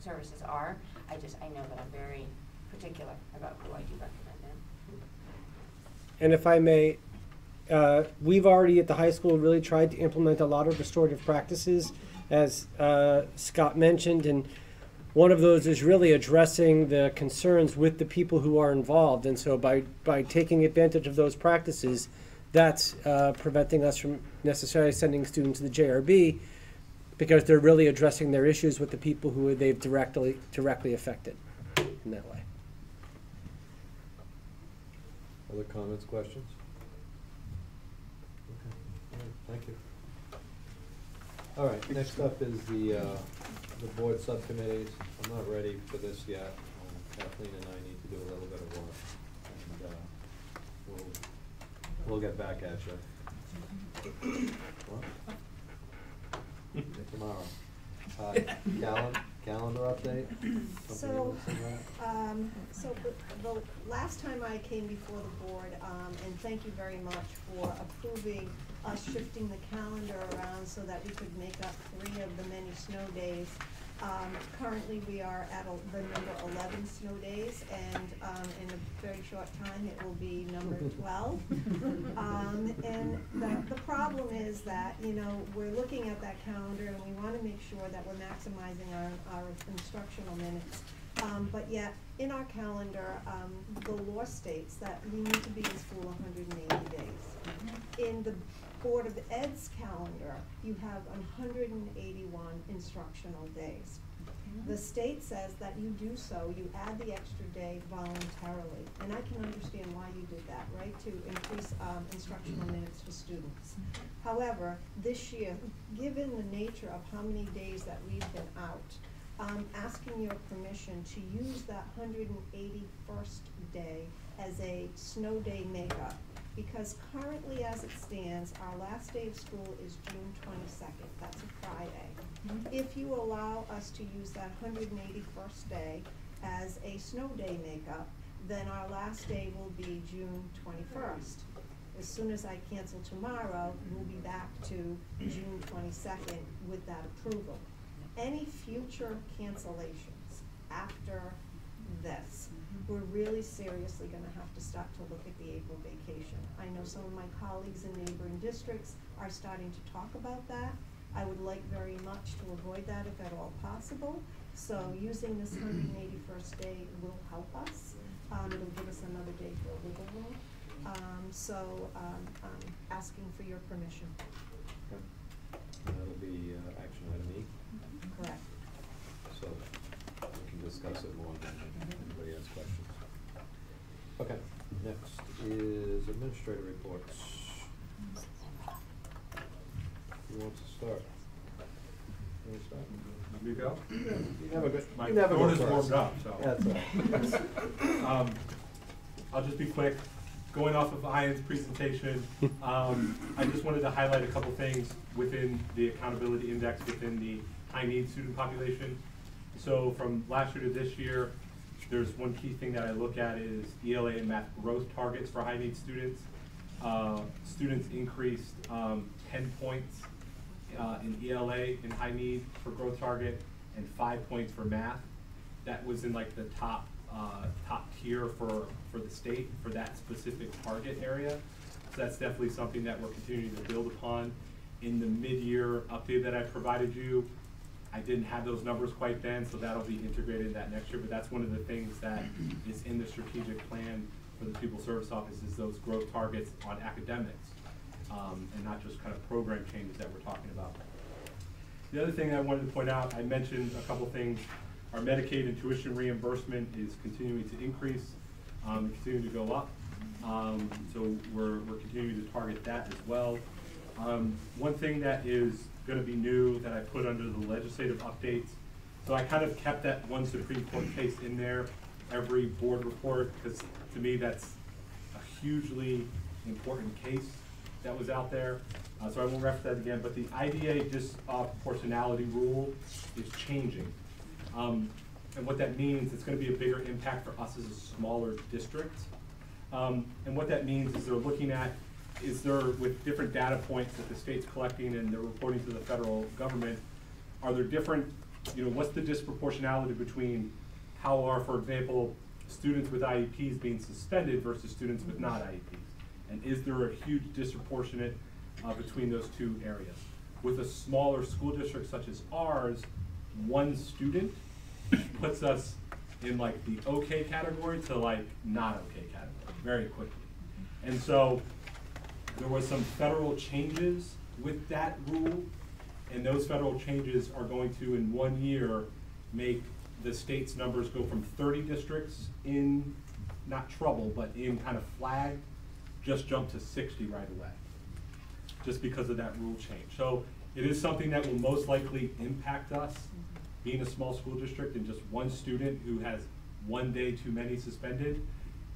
services are, I know that I'm very particular about who I do recommend them. And if I may, we've already at the high school really tried to implement a lot of restorative practices, as Scott mentioned, and one of those is really addressing the concerns with the people who are involved. And so by taking advantage of those practices, that's preventing us from necessarily sending students to the JRB, because they're really addressing their issues with the people who they've directly affected in that way. Other comments, questions? Okay. All right. Thank you. All right, next up is the board subcommittees. I'm not ready for this yet. Kathleen and I need to do a little bit of work, and we'll get back at you. What? Tomorrow. Calendar update? So the last time I came before the board, and thank you very much for approving us shifting the calendar around so that we could make up 3 of the many snow days. Currently we are at the number 11 snow days, and in a very short time it will be number 12. And the problem is that, you know, we're looking at that calendar and we want to make sure that we're maximizing our instructional minutes. But yet, in our calendar, the law states that we need to be in school 180 days. In the Board of Ed's calendar, you have 181 instructional days. The state says that you do so, you add the extra day voluntarily, and I can understand why you did that, right, to increase instructional minutes for students. However, this year, given the nature of how many days that we've been out, asking your permission to use that 181st day as a snow day makeup, because currently as it stands, our last day of school is June 22nd, that's a Friday. If you allow us to use that 181st day as a snow day makeup, then our last day will be June 21st. As soon as I cancel tomorrow, we'll be back to June 22nd with that approval. Any future cancellations after this, we're really seriously gonna have to start to look at the April vacation. I know some of my colleagues in neighboring districts are starting to talk about that. I would like very much to avoid that if at all possible. So using this 181st day will help us. It'll give us another day for wiggle room. I'm asking for your permission. Okay. That'll be action item E. Correct. So we can discuss it more then if anybody has questions. Okay, next is administrator reports. Who wants to start? You want to start? You go? You never go. My You never phone go is first. warmed up, so. That's all right. I'll just be quick. Going off of Ian's presentation, I just wanted to highlight a couple things within the accountability index within the high need student population. So from last year to this year, there's one key thing that I look at is ELA and math growth targets for high need students. Students increased 10 points in ELA in high need for growth target and 5 points for math. That was in like the top tier for the state for that specific target area. So that's definitely something that we're continuing to build upon. In the mid-year update that I provided you, I didn't have those numbers quite then, so that'll be integrated in that next year, but that's one of the things that is in the strategic plan for the Pupil Service Office is those growth targets on academics, and not just kind of program changes that we're talking about. The other thing I wanted to point out, I mentioned a couple things. Our Medicaid and tuition reimbursement is continuing to increase, continuing to go up. So we're continuing to target that as well. One thing that is going to be new that I put under the legislative updates, so I kind of kept that one Supreme Court case in there every board report because to me that's a hugely important case that was out there. So I won't reference that again, but the IDA disproportionality rule is changing. And what that means, it's going to be a bigger impact for us as a smaller district. And what that means is they're looking at, is there, with different data points that the state's collecting and they're reporting to the federal government, are there different, what's the disproportionality between how are, for example, students with IEPs being suspended versus students with not IEPs? And is there a huge disproportionate between those two areas? With a smaller school district such as ours, one student puts us in like the okay category to like not okay category very quickly. And so there was some federal changes with that rule, and those federal changes are going to, in 1 year, make the state's numbers go from 30 districts in, not trouble, but in kind of flagged, just jump to 60 right away, just because of that rule change. So it is something that will most likely impact us, being a small school district, and just one student who has 1 day too many suspended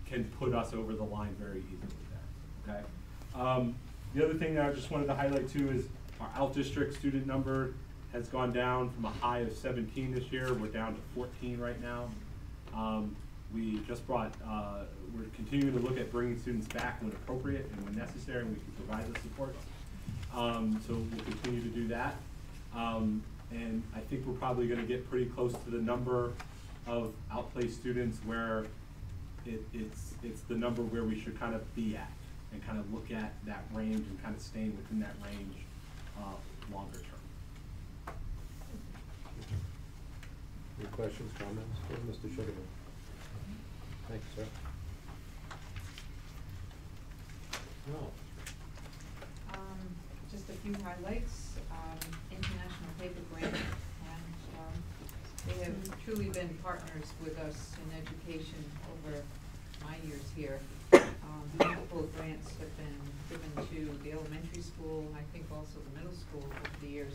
can put us over the line very easily there, okay? The other thing that I just wanted to highlight too is our out-district student number has gone down from a high of 17 this year. We're down to 14 right now. We just brought, we're continuing to look at bringing students back when appropriate and when necessary, and we can provide the support. So we'll continue to do that. And I think we're probably going to get pretty close to the number of outplaced students where it's the number where we should kind of be at and kind of look at that range and kind of staying within that range longer term. Any questions, comments? Here's Mr. Sugarman. Thank you, sir. No. Just a few highlights. International Paper Grant, and they have truly been partners with us in education over my years here. Multiple grants have been given to the elementary school, I think also the middle school over the years.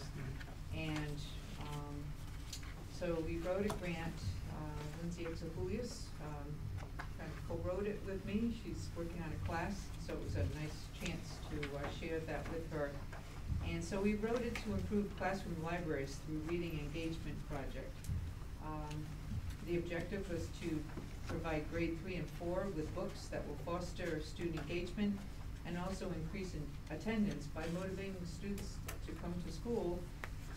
And so we wrote a grant. Lindsay Exahulius kind of co-wrote it with me. She's working on a class, so it was a nice chance to share that with her. And so we wrote it to improve classroom libraries through reading engagement project. The objective was to provide grade 3 and 4 with books that will foster student engagement and also increase in attendance by motivating students to come to school,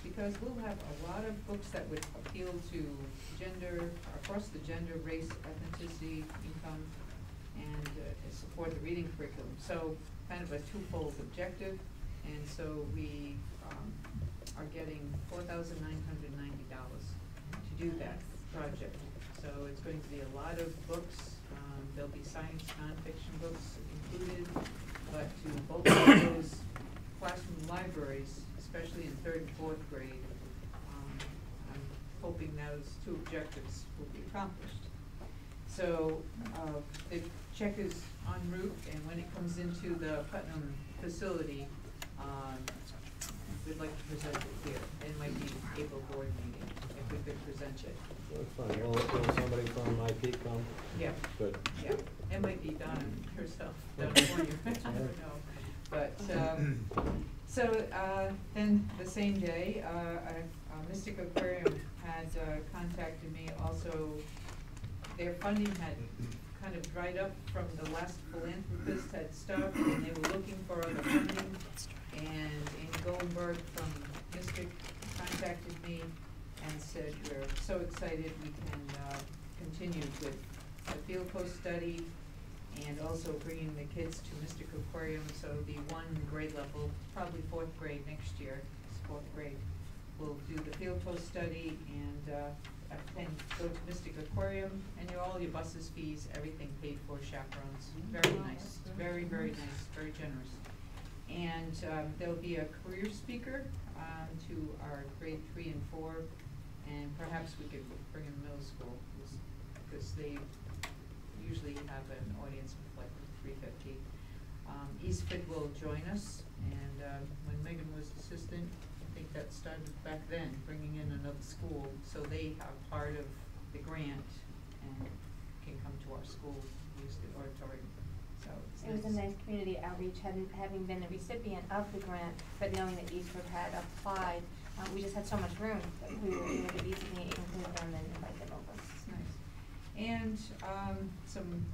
because we'll have a lot of books that would appeal to gender, across the gender, race, ethnicity, income, and support the reading curriculum. So kind of a twofold objective, and so we are getting $4,990 to do that project. So it's going to be a lot of books. There'll be science nonfiction books included, but to bolster those classroom libraries, especially in 3rd and 4th grade, I'm hoping those two objectives will be accomplished. So the check is en route, and when it comes into the Putnam facility, we'd like to present it here. It might be April board meeting if we could present it. That's fine. Will somebody from IP come? Yeah. Good. Yeah, it might be Donna herself, Donna Warner, I don't know. But, so then the same day, Mystic Aquarium had contacted me also. Their funding had kind of dried up from the last philanthropist had stopped, and they were looking for other funding. And Amy Goldenberg from Mystic contacted me and said, we're so excited we can continue with the field post study and also bringing the kids to Mystic Aquarium. So the one grade level, probably 4th grade next year, 4th grade, will do the field post study and go to Mystic Aquarium, and all your buses, fees, everything paid for, chaperones. Very nice, very, very nice, very generous. And there'll be a career speaker to our grade 3 and 4, and perhaps we could bring in middle school, because they usually have an audience of like 350. Eastford will join us, and when Megan was assistant, I think that started back then, bringing in another school, so they are part of the grant and can come to our school, use the auditorium. So it was a nice community outreach, having been a recipient of the grant, but knowing that Eastford had applied. We just had so much room that we were able to easily include them and invite them over. It's nice. And some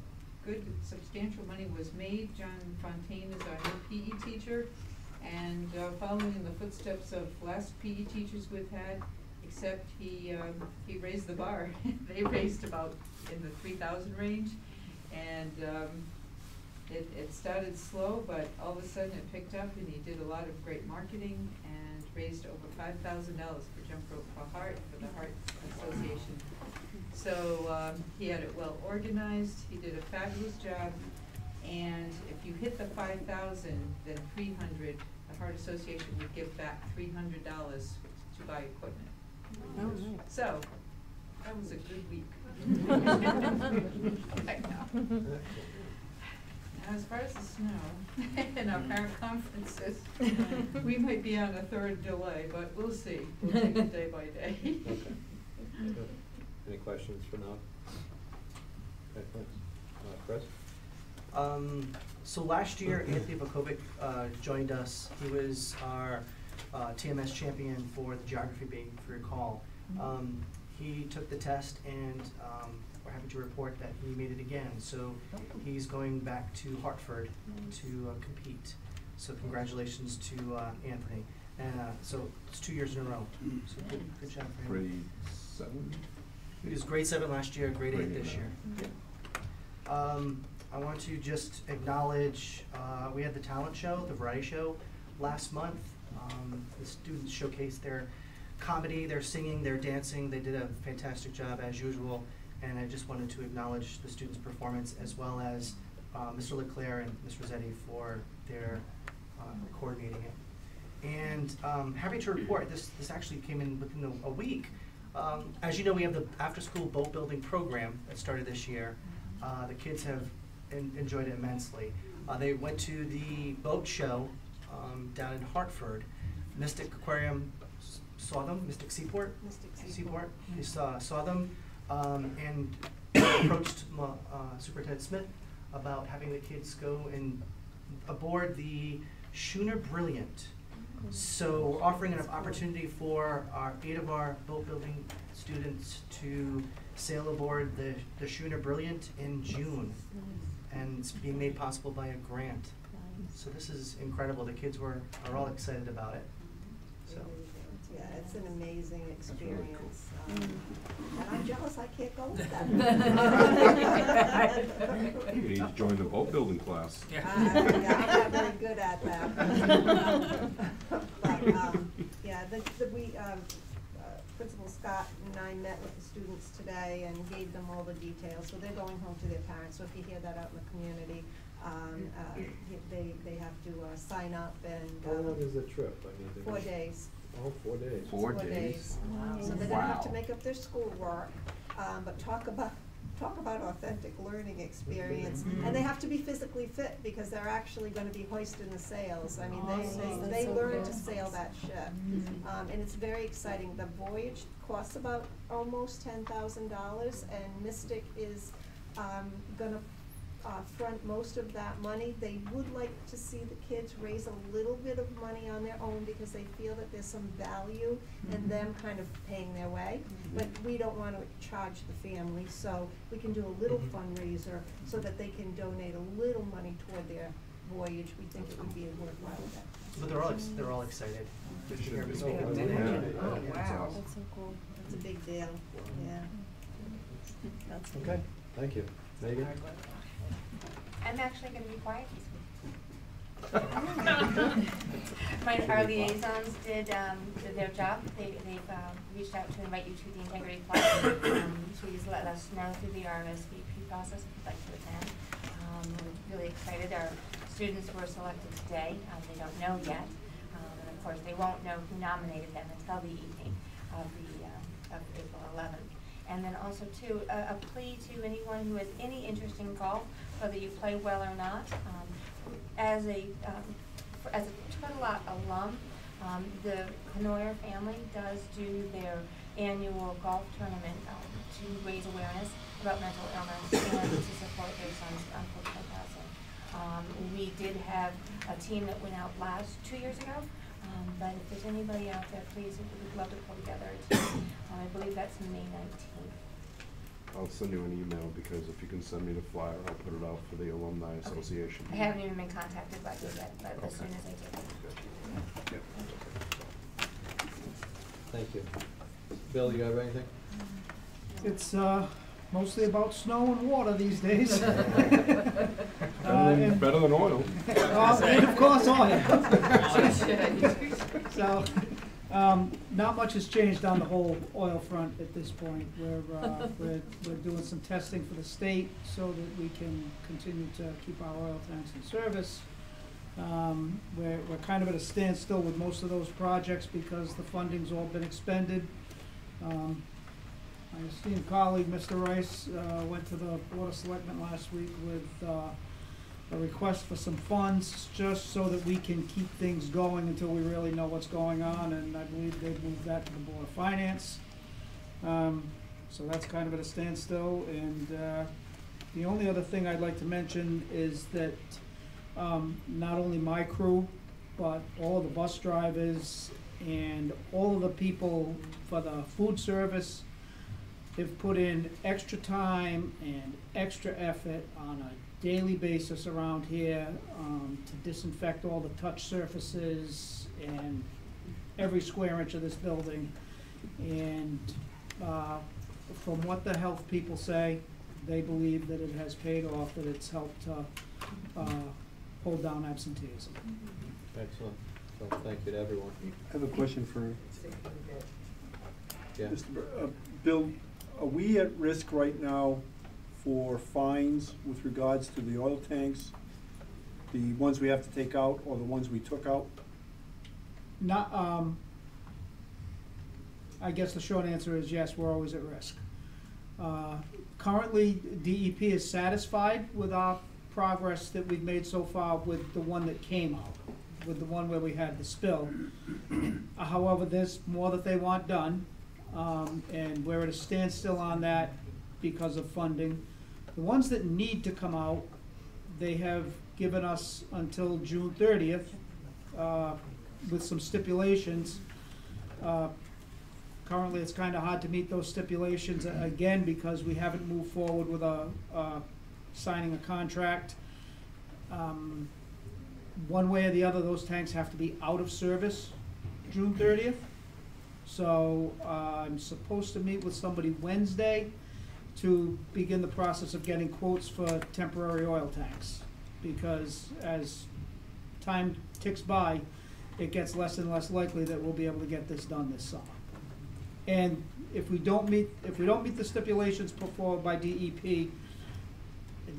good substantial money was made. John Fontaine is our new PE teacher, and following in the footsteps of last PE teachers we've had, except he raised the bar. They raised about in the 3,000 range, and it started slow, but all of a sudden it picked up, and he did a lot of great marketing and raised over $5,000 for Jump Rope for Heart, for the Heart Association. So he had it well organized. He did a fabulous job, and if you hit the 5,000, then 300. The Heart Association would give back $300 to buy equipment. Oh, nice. So that was a good week. I know. Now, as far as the snow and our parent conferences, we might be on a 3rd delay, but we'll see. We'll take it day by day. Okay. Good. Any questions for now? Okay, thanks. Chris? So last year, Anthony Vukovic joined us. He was our TMS champion for the geography bee, if you recall. He took the test, and we're happy to report that he made it again. So he's going back to Hartford to compete. So congratulations to Anthony. So it's 2 years in a row. So good job for him. Grade 7? He was grade 7 last year, grade 8 this year. I want to just acknowledge, we had the talent show, the variety show, last month. The students showcased their comedy, they're singing, they're dancing. They did a fantastic job as usual. And I just wanted to acknowledge the students' performance as well as Mr. Leclerc and Ms. Rossetti for their coordinating it. And happy to report, this actually came in within a week. As you know, we have the after-school boat building program that started this year. The kids have enjoyed it immensely. They went to the boat show down in Hartford. Mystic Aquarium saw them, Mystic Seaport? Mystic Seaport. They saw them and approached Superintendent Smith about having the kids go and aboard the schooner Brilliant. So we're offering an opportunity for 8 of our boat building students to sail aboard the schooner Brilliant in June. And it's being made possible by a grant. So this is incredible. The kids are all excited about it. So. Yeah, it's an amazing experience. And I'm jealous I can't go with that. You need to join the boat building class. Yeah, I'm not very good at that. But, yeah, Principal Scott and I met with the students today and gave them all the details. So they're going home to their parents. So if you hear that out in the community, they have to sign up and. How long is the trip? I mean, 4 days. Oh, 4 days. 4 days. Wow. So they're gonna have to make up their schoolwork, but talk about authentic learning experience. And they have to be physically fit because they're actually gonna be hoisting the sails. I mean, they learn to sail that ship. And it's very exciting. The voyage costs about almost $10,000 and Mystic is gonna front most of that money. They would like to see the kids raise a little bit of money on their own because they feel that there's some value in them kind of paying their way. But we don't want to charge the family, so we can do a little fundraiser so that they can donate a little money toward their voyage. We think it would be a worthwhile event. But they're all excited. They should be. Oh, wow. That's so cool. That's a big deal. Yeah. Okay, thank you. Megan? I'm actually going to be quiet this week. Our liaisons did their job. They've reached out to invite you to the Integrity Plus. Please let us know through the RSVP process if you'd like to attend. We're really excited. Our students were selected today. They don't know yet. And of course, they won't know who nominated them until the evening of April 11th. And then also, too, a plea to anyone who has any interest in golf, whether you play well or not. As a Turtle Lot alum, the Canoyer family does do their annual golf tournament to raise awareness about mental illness and to support their son's unfortunate passing. We did have a team that went out 2 years ago. But if there's anybody out there, please, we'd love to pull together a team. I believe that's May 19th. I'll send you an email because if you can send me the flyer, I'll put it out for the Alumni Association. I haven't even been contacted by you yet, but as soon as I do. Thank you. Bill, you have anything? It's mostly about snow and water these days. Better than oil. And of course oil. So, not much has changed on the whole oil front at this point. We're doing some testing for the state so that we can continue to keep our oil tanks in service. We're kind of at a standstill with most of those projects because the funding's all been expended. My esteemed colleague, Mr. Rice, went to the Board of Selectmen last week with a request for some funds just so that we can keep things going until we really know what's going on, and I believe they've moved that to the Board of Finance. So that's kind of at a standstill, and the only other thing I'd like to mention is that not only my crew, but all of the bus drivers and all of the people for the food service have put in extra time and extra effort on a daily basis around here to disinfect all the touch surfaces and every square inch of this building. And from what the health people say, they believe that it has paid off, that it's helped to hold down absenteeism. Excellent. So thank you to everyone. I have a question for Yeah. Bill, are we at risk right now for fines with regards to the oil tanks? The ones we have to take out or the ones we took out? Not, I guess the short answer is yes, we're always at risk. Currently, DEP is satisfied with our progress that we've made so far with the one that came out, with the one where we had the spill. However, there's more that they want done, and we're at a standstill on that because of funding. The ones that need to come out, they have given us until June 30th with some stipulations. Currently, it's kind of hard to meet those stipulations again because we haven't moved forward with signing a contract. One way or the other, those tanks have to be out of service June 30th. So I'm supposed to meet with somebody Wednesday to begin the process of getting quotes for temporary oil tanks. Because as time ticks by, it gets less and less likely that we'll be able to get this done this summer. And if we don't meet the stipulations put forward by DEP,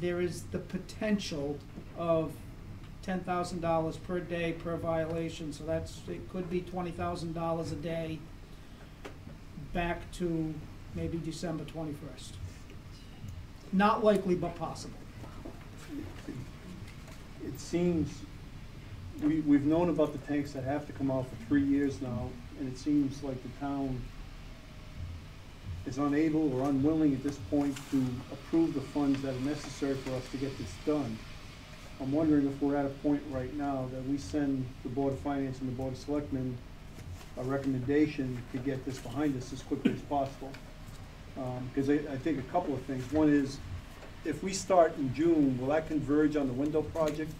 there is the potential of $10,000 per day per violation. So it could be $20,000 a day back to maybe December 21st. Not likely, but possible. It seems, we've known about the tanks that have to come out for 3 years now, and it seems like the town is unable or unwilling at this point to approve the funds that are necessary for us to get this done. I'm wondering if we're at a point right now that we send the Board of Finance and the Board of Selectmen a recommendation to get this behind us as quickly as possible. Because I think a couple of things. One is, if we start in June, will that converge on the window project?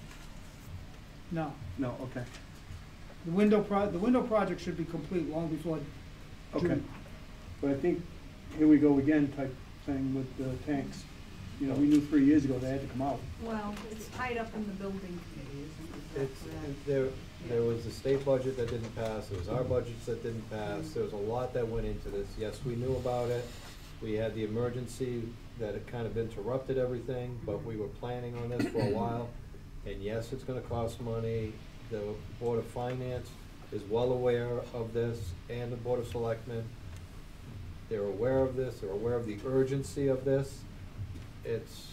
No. No, okay. The window project should be complete long before June. Okay. But I think, here we go again type thing with the tanks. You know, we knew 3 years ago they had to come out. Well, it's tied up in the building committee, isn't it? There was the state budget that didn't pass, there was our budgets that didn't pass, there was a lot that went into this. Yes, we knew about it, we had the emergency that had kind of interrupted everything, but we were planning on this for a while. And yes, it's gonna cost money. The Board of Finance is well aware of this, and the Board of Selectmen. They're aware of this, they're aware of the urgency of this. It's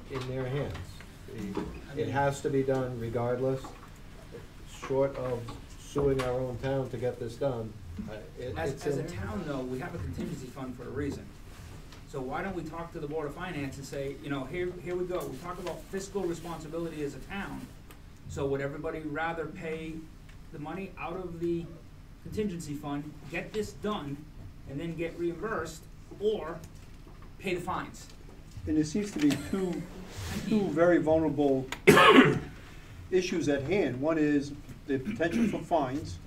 in their hands. It has to be done regardless, short of suing our own town to get this done. As a town though, we have a contingency fund for a reason. So why don't we talk to the Board of Finance and say, you know, here we go. We talk about fiscal responsibility as a town. So would everybody rather pay the money out of the contingency fund, get this done, and then get reimbursed, or pay the fines? And there seems to be two very vulnerable issues at hand. One is the potential for fines,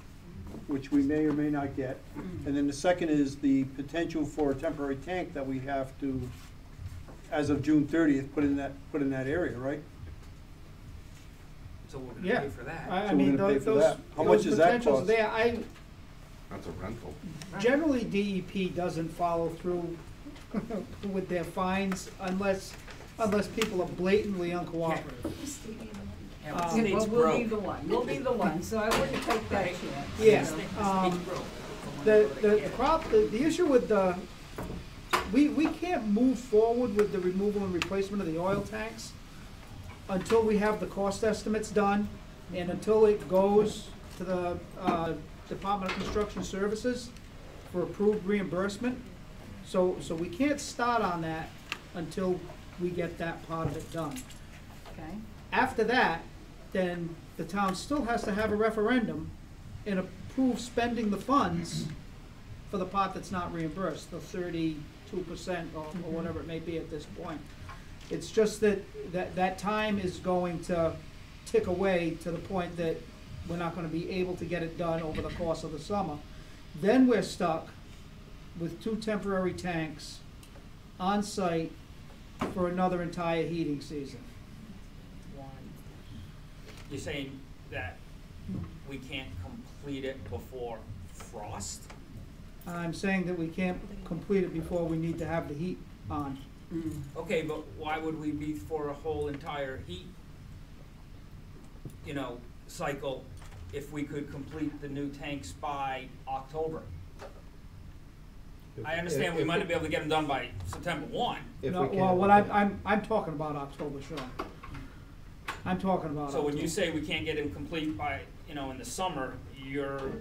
which we may or may not get. And then the second is the potential for a temporary tank that we have to, as of June 30th, put in that area, right? So we're gonna pay for that. I mean, those How much does that potentials cost? there, That's a rental. generally DEP doesn't follow through with their fines unless people are blatantly uncooperative. Well, we'll be the one, so I wouldn't take that chance. Yeah. The issue with we can't move forward with the removal and replacement of the oil tanks until we have the cost estimates done and until it goes to the Department of Construction Services for approved reimbursement. So we can't start on that until we get that part of it done. Okay. After that, then the town still has to have a referendum and approve spending the funds for the part that's not reimbursed, the 32% or whatever it may be at this point. It's just that time is going to tick away to the point that we're not gonna be able to get it done over the course of the summer. Then we're stuck with 2 temporary tanks on site for another entire heating season. You're saying that we can't complete it before frost? I'm saying that we can't complete it before we need to have the heat on. Okay, but why would we be for a whole entire heat, cycle if we could complete the new tanks by October? I understand we might not be able to get them done by September 1. No, well, what I'm talking about October, Sean. I'm talking about So when October. you say we can't get them complete by, in the summer, you're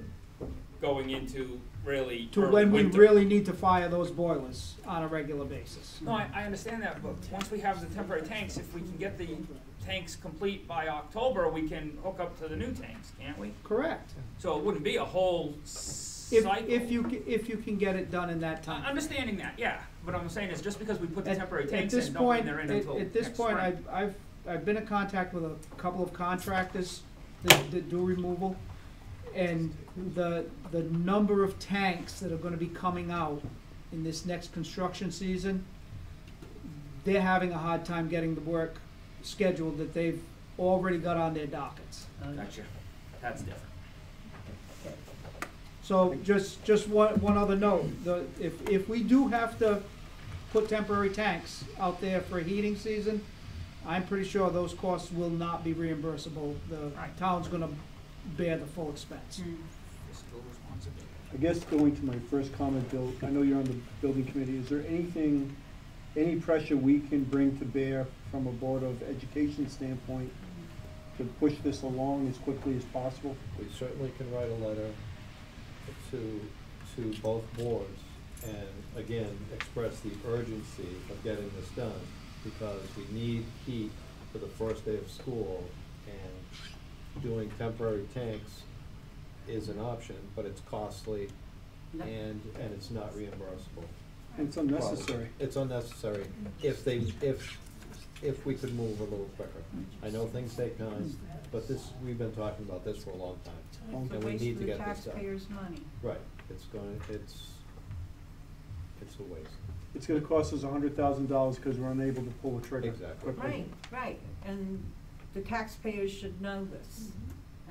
going into really To early when we winter. really need to fire those boilers on a regular basis. No, I understand that, but once we have the temporary tanks, if we can get the tanks complete by October, we can hook up to the new tanks, can't we? Correct. So it wouldn't be a whole cycle. If you can get it done in that time. Understanding that, yeah, but I'm saying is just because we put the temporary At tanks this in, don't mean point, they're in until at this next point, spring. I've been in contact with a couple of contractors that do removal, and the number of tanks that are gonna be coming out in this next construction season, they're having a hard time getting the work scheduled that they've already got on their dockets. Gotcha, that's different. So just one other note, if we do have to put temporary tanks out there for a heating season, I'm pretty sure those costs will not be reimbursable. The town's gonna bear the full expense. Fiscal responsibility. I guess going to my first comment, Bill, I know you're on the building committee, is there any pressure we can bring to bear from a Board of Education standpoint to push this along as quickly as possible? We certainly can write a letter to both boards and again express the urgency of getting this done, because we need heat for the first day of school, and doing temporary tanks is an option, but it's costly and it's not reimbursable. It's unnecessary. It's unnecessary if we could move a little quicker. I know things take time, but we've been talking about this for a long time. And we need to get this done. Taxpayers' money. Right, it's a waste. It's gonna cost us $100,000 because we're unable to pull the trigger. Exactly. Right, and the taxpayers should know this,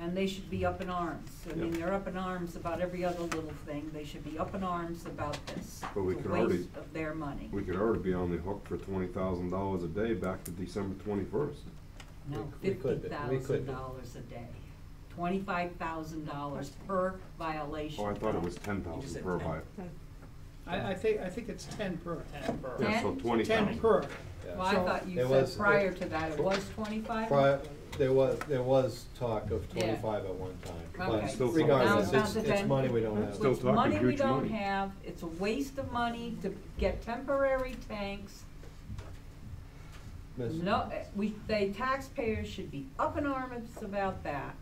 and they should be up in arms. I mean, they're up in arms about every other little thing, they should be up in arms about this. But we It's could a already- waste of their money. We could already be on the hook for $20,000 a day back to December 21st. No, We could be. $50,000 a day. $25,000 per violation. Oh, I thought it was 10,000 per violation. I think it's 10 per. 10 per. Yeah, so 20,000. 10 per. Well, I thought you said prior to that it was 25? There was talk of 25 at one time, Okay. but regardless, Now it's it's down to money we don't have. Still It's talking money we huge don't money. have, it's a waste of money to get temporary tanks. Miss- No, the taxpayers should be up in arms about that.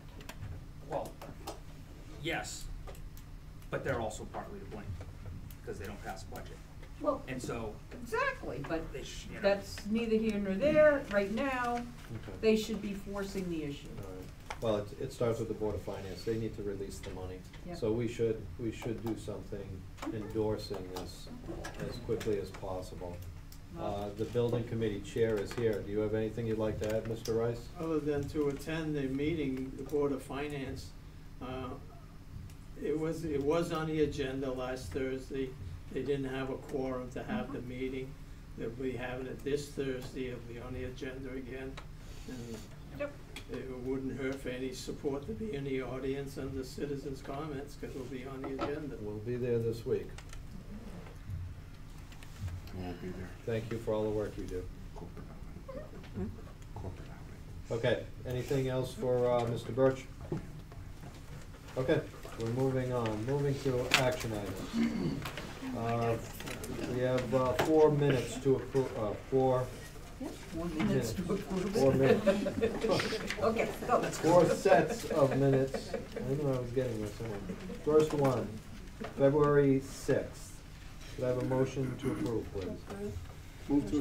Well, yes, but they're also partly to blame, because they don't pass a budget. Well, And so, exactly, but they that's neither here nor there. Right now, Okay. they should be forcing the issue. All right. Well, it starts with the Board of Finance, they need to release the money. Yep. So we should do something endorsing this as quickly as possible. The building committee chair is here, do you have anything you'd like to add, Mr. Rice? Other than to attend the meeting, the Board of Finance, it was on the agenda last Thursday. They didn't have a quorum to have the meeting. They'll be having it this Thursday, it'll be on the agenda again. And it wouldn't hurt for any support to be in the audience under citizens' comments, because we'll be on the agenda. We'll be there this week. Won't be there. Thank you for all the work you do. Okay, anything else for Mr. Birch? Okay, we're moving on, moving to action items. We have 4 minutes to approve, 4 minutes to approve. 4 minutes. Okay, go. 4 sets of minutes. I knew I was getting this one. First one, February 6th. Could I have a motion to approve, please? Move to.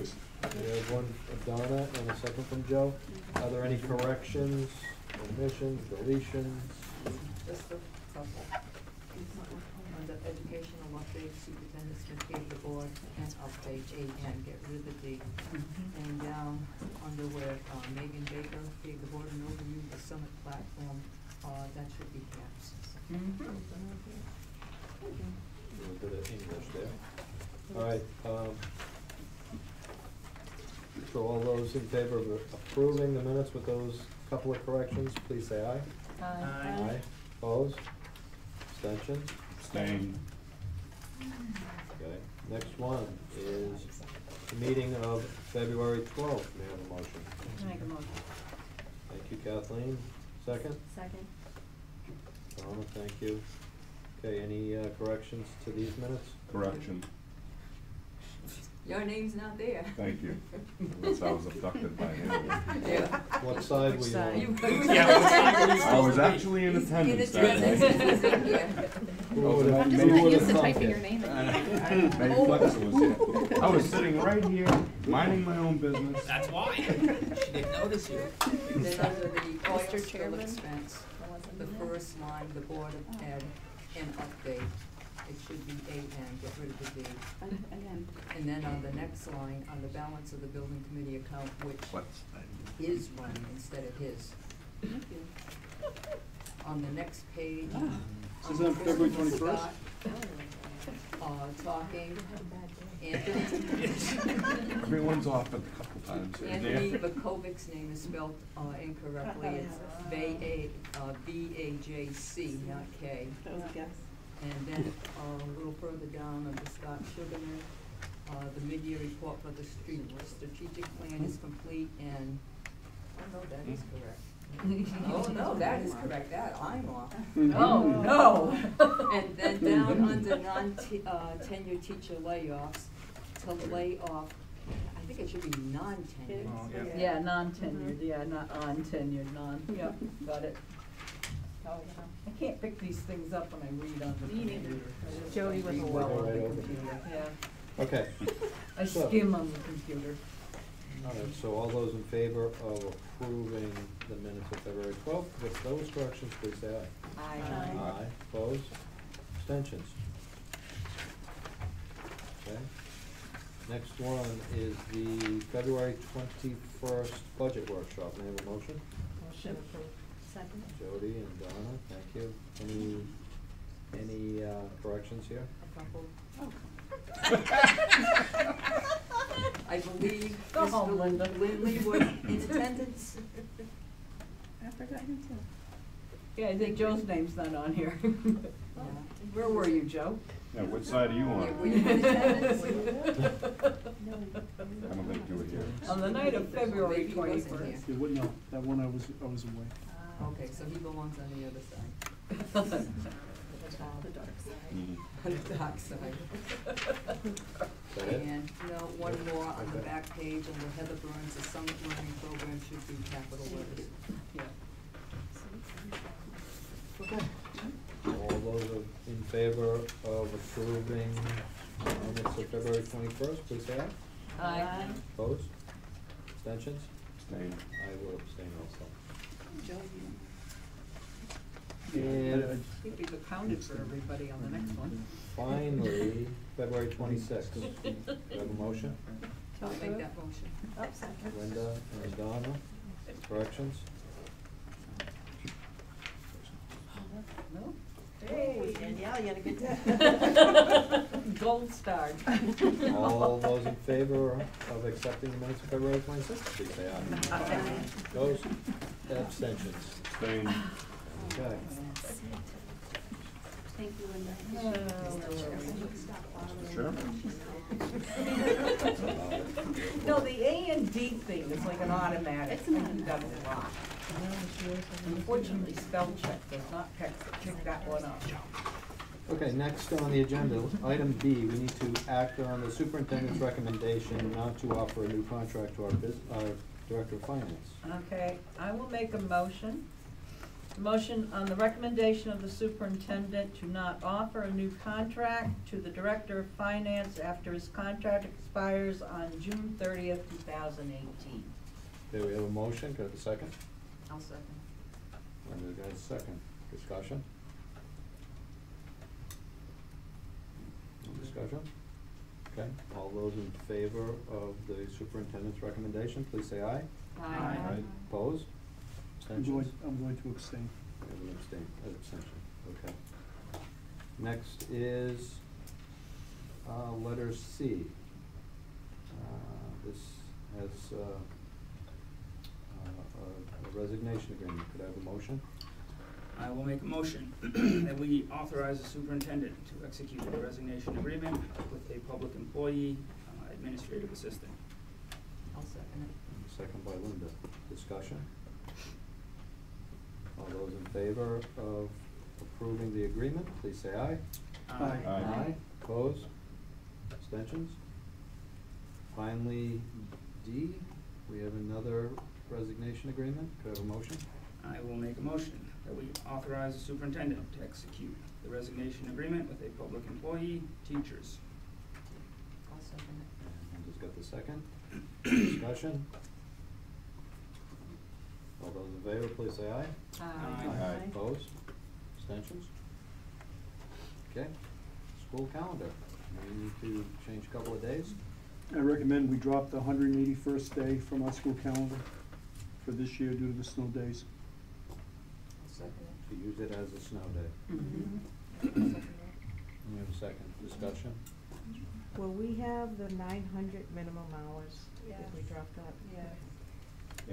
We have one from Donna and a second from Joe. Are there any corrections, omissions, deletions? Just a couple. Under educational update, Superintendent Smith gave the board an update, and get rid of the D. And down under where Megan Baker gave the board an overview of the summit platform, that should be caps. little bit of English there. All right, so all those in favor of approving the minutes with those couple of corrections, please say aye. Aye. Opposed? Abstentions? Abstain. Okay, next one is the meeting of February 12th. May I have a motion? Make a motion. Thank you, Kathleen. Second? Second. Donna, thank you. Okay, any corrections to these minutes? Correction. Your name's not there. Thank you. Unless I was abducted by him. Yeah. What side were you on? I was actually in attendance that day. Who would've thunk it? May Flex was here. I was sitting right here, minding my own business. That's why. She didn't notice you. Then under the oil Mr. spill Chairman? expense, the first line, the Board of Ed, and update, it should be A-N, get rid of the D. Again. And then on the next line, on the balance of the building committee account, which is running instead of his. On the next page. Is that February 21st? Talking, Anthony. Everyone's off a couple times here. Anthony Vakovic's name is spelled incorrectly. It's B-A-J-C, not K. That was a guess. And then a little further down under Scott Sugarman, the mid-year report for the strategic plan is complete and, oh no, that is correct. Oh no, that is correct, that, I'm off. Oh, no. And then down under non-tenured teacher layoffs, to lay off, I think it should be non-tenured. Oh, yeah. Yeah, non-tenured, yeah, not on-tenured, yep, got it. I can't pick these things up when I read on the computer. Jody was Read a well on right the over. computer, yeah. Okay. I So- skim on the computer. All right, so all those in favor of approving the minutes of February 12th with those corrections, please say aye. Aye. Aye. Opposed? Abstentions? Okay. Next one is the February 21st budget workshop. May I have a motion? Motion approved. Second. Jody and Donna, thank you. Any corrections here? A couple. I believe Go home, Mr. Linda. Lindley was in attendance. I forgot him too. Yeah, I think Joe's name's not on here. Where were you, Joe? Yeah, which side are you on? Were you in attendance? I don't think you were here. On the night of February Maybe he wasn't 21st. here. Yeah, no, that one I was away. Okay, so he belongs on the other side. The dark side. Mhm. On the dark side. Is that it? And, no, one more on the Okay. back page, under Heather Burns, the Summit Learning Program should be capital letters. Okay. All those in favor of approving minutes of February 21st, please say aye. Aye. Opposed? Abstentions? Abstain. I will abstain also. Joe, And I think we've accounted for everybody on the next one. finally, February 26th. Do you have a motion? I'll make that motion. Oh, second. Linda and Donna, corrections? No? Hey, Danielle, you had a good day. Gold star. All those in favor of accepting the minutes of February 26th, please say aye. Aye. Those abstentions? Abstain. Okay. Thank you, Linda. Mr. Chairman? No, the A and D thing is like an automatic. I do that a lot. Unfortunately, spell check does not pick that one up. Okay, next on the agenda, item B, we need to act on the superintendent's recommendation not to offer a new contract to our Director of Finance. Okay, I will make a motion. Motion on the recommendation of the superintendent to not offer a new contract to the Director of Finance after his contract expires on June 30th, 2018. Okay, we have a motion, can I have a second? I'll second. Linda got a second. Discussion? No discussion? Okay, all those in favor of the superintendent's recommendation, please say aye. Aye. Opposed? Abstentions? I'm going to abstain. We have an abstain, an abstention, okay. Next is Letter C. This has a resignation agreement. Could I have a motion? I will make a motion that we authorize the superintendent to execute a resignation agreement with a public employee, administrative assistant. I'll second it. Second by Linda. Discussion? All those in favor of approving the agreement, please say aye. Aye. Aye. Opposed? Abstentions? Finally, D, we have another resignation agreement. Could I have a motion? I will make a motion that we authorize the superintendent to execute the resignation agreement with a public employee, teachers. I'll second it. Linda's got the second. Discussion? All those in favor, please say aye. Aye. Opposed? Abstentions? Okay. School calendar. We need to change a couple of days. I recommend we drop the 181st day from our school calendar for this year due to the snow days. I'll second it. To use it as a snow day. Mm-hmm. We have a second. Discussion? Will we have the 900 minimum hours Yes. if we drop that? Yeah.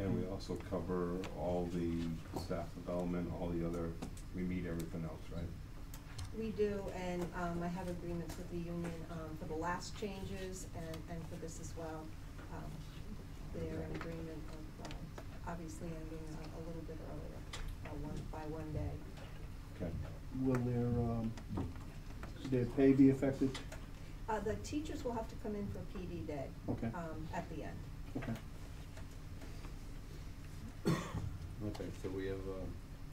And we also cover all the staff development, all the other, we meet everything else, right? We do, and I have agreements with the union for the last changes and for this as well. They're in agreement of obviously ending a little bit earlier, by one day. Okay. Will their pay be affected? The teachers will have to come in for PD day. Okay. At the end. Okay. Okay, so we have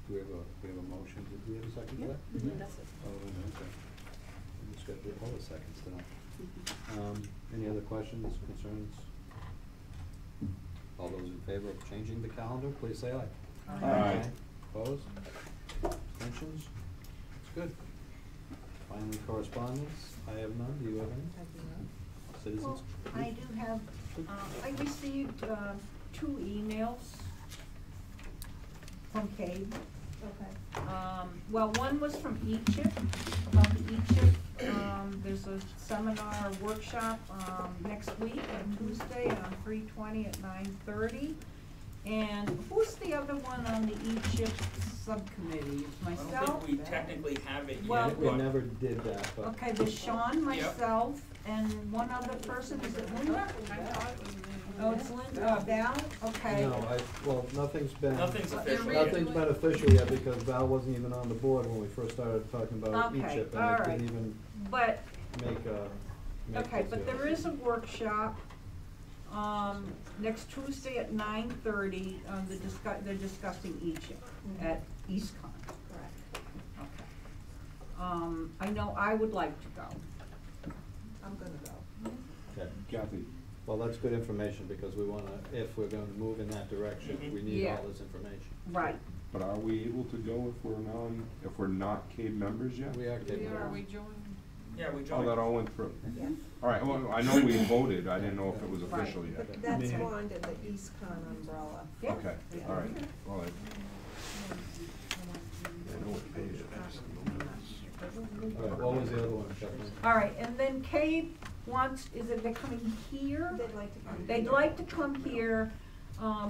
we have a motion. Did we have a second for that? Mhm. That's it. Oh, okay. We just got to do all the seconds tonight. Any other questions, concerns? All those in favor of changing the calendar, please say aye. Aye. Opposed? Abstentions? It's good. Finally, correspondence. I have none. Do you have any? Citizens? Well, I do have, I received 2 emails from Cade. Okay. Well, one was from ECHIP, about the ECHIP. There's a seminar workshop next week on Tuesday on 3/20 at 9:30. And who's the other one on the ECHIP subcommittee? It's I myself. don't think we technically have it Well, yet, We but never did that, but. Okay, there's Sean, myself, and one other person, is it Linda? Oh, it's Linda, Val, okay. No, well, nothing's been. Nothing's official yet. Nothing's been official yet because Val wasn't even on the board when we first started talking about Okay, Egypt, all and it right. didn't even But, make okay, this but yet. there is a workshop, next Tuesday at 9:30, they're discussing Egypt at EastCon. Correct. Okay. I know I would like to go. I'm gonna go. Okay. Kathy, Well, that's good information because we wanna, if we're gonna move in that direction, we need Yeah. all this information. Right. but are we able to go if we're not CADE members yet? We are capable. Are we joined? yeah, we Oh, joined. that all went through? Yeah. All right, well, I know we voted, I didn't know if it was Right. official yet. But that's more under the EastCon umbrella. Yeah. Okay, all right, well, I know what page it is. All right, what was the other one, Kathleen? All right, and then Cade wants, they're coming here? They'd like to come. They'd like to come here,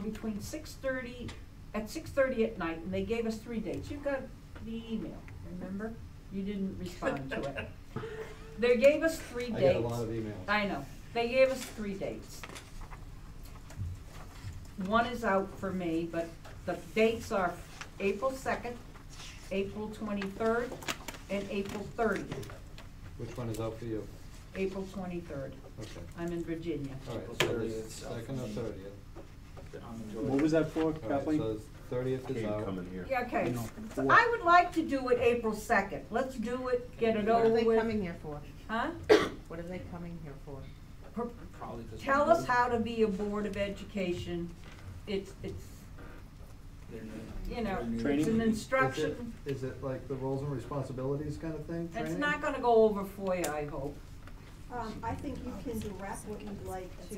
between 6:30, at 6:30 at night, and they gave us 3 dates. You got the email, remember? You didn't respond to it. They gave us 3 dates. I got a lot of emails. I know. They gave us 3 dates. One is out for me, but the dates are April 2nd, April 23rd, and April 30th. Which one is out for you? April 23rd. Okay. I'm in Virginia. All right, April so the 30th, second or 30th? What was that for, All right, Kathleen? so the 30th is CADE out. coming here. Yeah, okay. No. So I would like to do it April 2nd. Let's do it, get it over What are with. they coming here for? Huh? What are they coming here for? Probably 'cause Tell we're us how to be a Board of Education. It's, they're new. you know, They're new. Training? it's an instruction. Is it like the roles and responsibilities kind of thing, It's training? not gonna go over for you, I hope. I think you can direct what you'd like to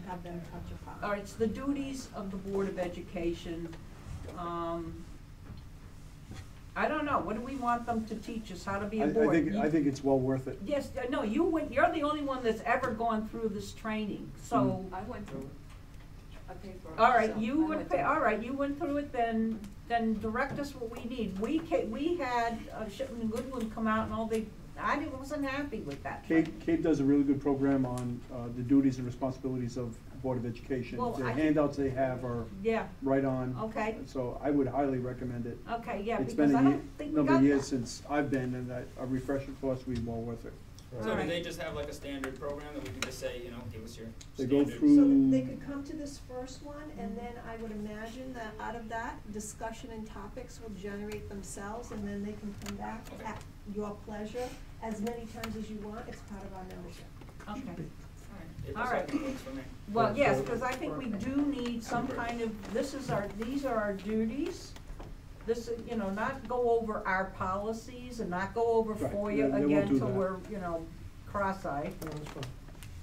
have them touch upon. All right, it's the duties of the Board of Education. I don't know, what do we want them to teach us, how to be a I board? I think it's well worth it. Yes, no, you're the only one that's ever gone through this training, so. I went through it. I paid for it. All right, myself. you I would went pay, through it. all right, you went through it, then direct us what we need. We had Shipman and Goodwin come out and all I wasn't happy with that. Kate does a really good program on the duties and responsibilities of Board of Education. Well, The I think- handouts they have are Yeah. right on. Okay. So I would highly recommend it. Okay, yeah, It's because been I a don't year, think we number got of years that. since I've been, and a refresher course would be well worth it. So do they just have like a standard program that we can just say, you know, give us your They go standard? through- So they could come to this first one, and then I would imagine that out of that, discussion and topics will generate themselves, and then they can come back at your pleasure as many times as you want. It's part of our membership. Okay. It All does right. have works for me. Well, yes, because I think we do need some kind of, these are our duties. This is, not go over our policies and not go over Right. FOIA They won't again do till that. we're, cross-eyed. No, that's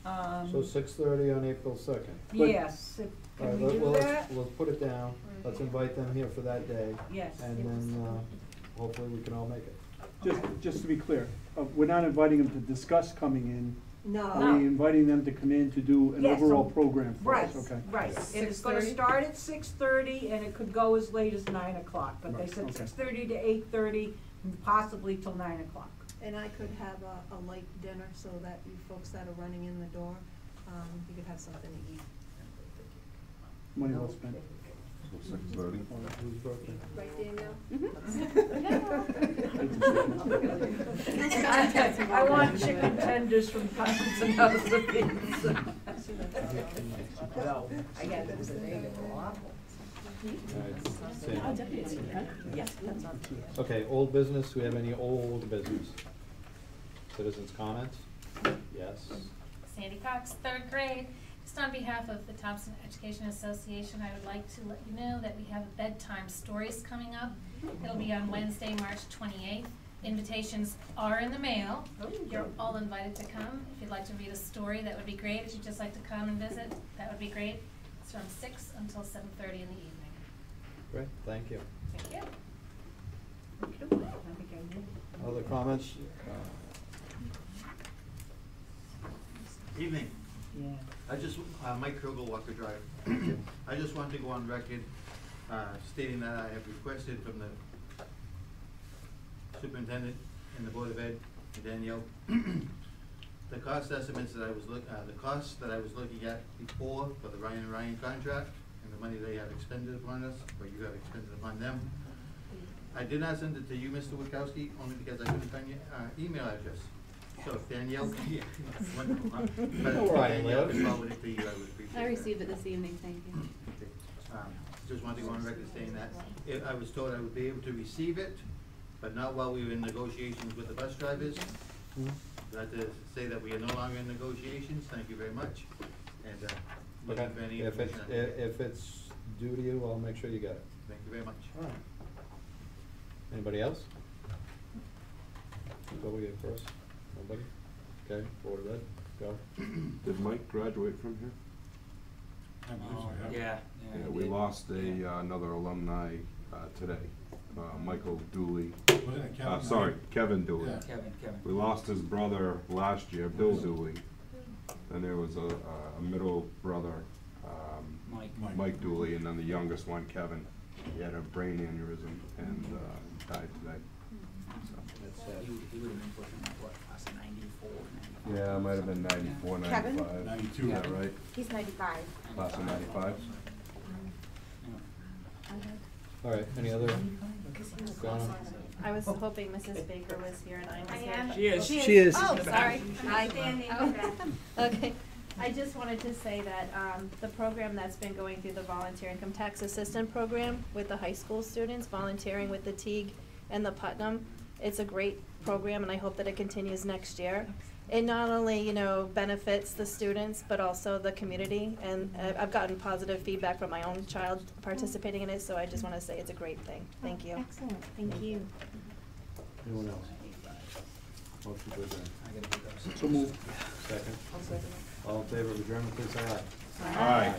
fine. So 6:30 on April 2nd. Yes, All right, can we do well, that? We'll put it down, let's invite them here for that day. Yes. And then, hopefully we can all make it. Just to be clear, we're not inviting them to discuss coming in. No. We're inviting them to come in to do an Yes, overall program for Right, us, okay? right. And it's gonna 6:30? start at 6:30 and it could go as late as 9 o'clock, but they Right, said okay. 6:30 to 8:30, possibly till 9 o'clock. And I could have a light dinner so that you folks that are running in the door, you could have something to eat. Money well spent. 6:30. Whose birthday? Right, Danielle? I want chicken tenders from Thompson House of Pizza. No, I had them today, they were awful. Yes, okay, old business, do we have any old business? Citizens' comments? Yes. Sandy Cox, 3rd grade. Just on behalf of the Thompson Education Association, I would like to let you know that we have bedtime stories coming up. It'll be on Wednesday, March 28th. Invitations are in the mail. You're all invited to come. If you'd like to read a story, that would be great. If you'd just like to come and visit, that would be great. It's from 6 until 7:30 in the evening. Great, thank you. Thank you. Other comments? Evening. Yeah. I just, Mike Krugel, Walker Drive. I just wanted to go on record stating that I have requested from the superintendent and the Board of Ed, Danielle, the cost estimates that I was the costs that I was looking at before for the Ryan and Ryan contract and the money they have expended upon us, or you have expended upon them. I did not send it to you, Mr. Witkowski, only because I couldn't find your email address. So if Danielle, wonderful, huh? But if Danielle can forward it to you, I would appreciate that. I received it this evening, thank you. Okay. Just wanted to go on record saying that. I was told I would be able to receive it, but not while we were in negotiations with the bus drivers. Glad to say that we are no longer in negotiations, thank you very much, and, looking for any If information. if it's due to you, I'll make sure you get it. Thank you very much. All right. Anybody else? What we get first? Nobody? Okay, Board of Ed, go. Did Mike graduate from here? Yeah. Yeah, we lost another alumni today, Michael Dooley. Kevin Dooley. Yeah. Kevin. We lost his brother last year, Bill Dooley. Then there was a middle brother, Mike Dooley, and then the youngest one, Kevin. He had a brain aneurysm and died today. He would have been pushing like what, class of 94, 95? Yeah, it might have been 94, Kevin? 95. 92. Yeah, right? He's 95. Class of 95. All right, any other? Donna? I was hoping Mrs. Baker was here and I was here. am. but- She is. She is. Oh, She's sorry. back. Hi, Danny. Okay. I just wanted to say that the program that's been going through the Volunteer Income Tax Assistant Program with the high school students, volunteering with the Teague and the Putnam, it's a great program and I hope that it continues next year. It not only, benefits the students, but also the community, and I've gotten positive feedback from my own child participating in it, so I just want to say it's a great thing. Thank you. Excellent, thank you. Anyone else? Motion to adjourn. I gotta do those. So moved. Second? All in favor of adjournment, please say aye.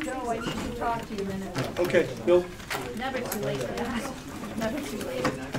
Joe, I need to talk to you a minute. Okay, Bill? Never too late for that. Never too late.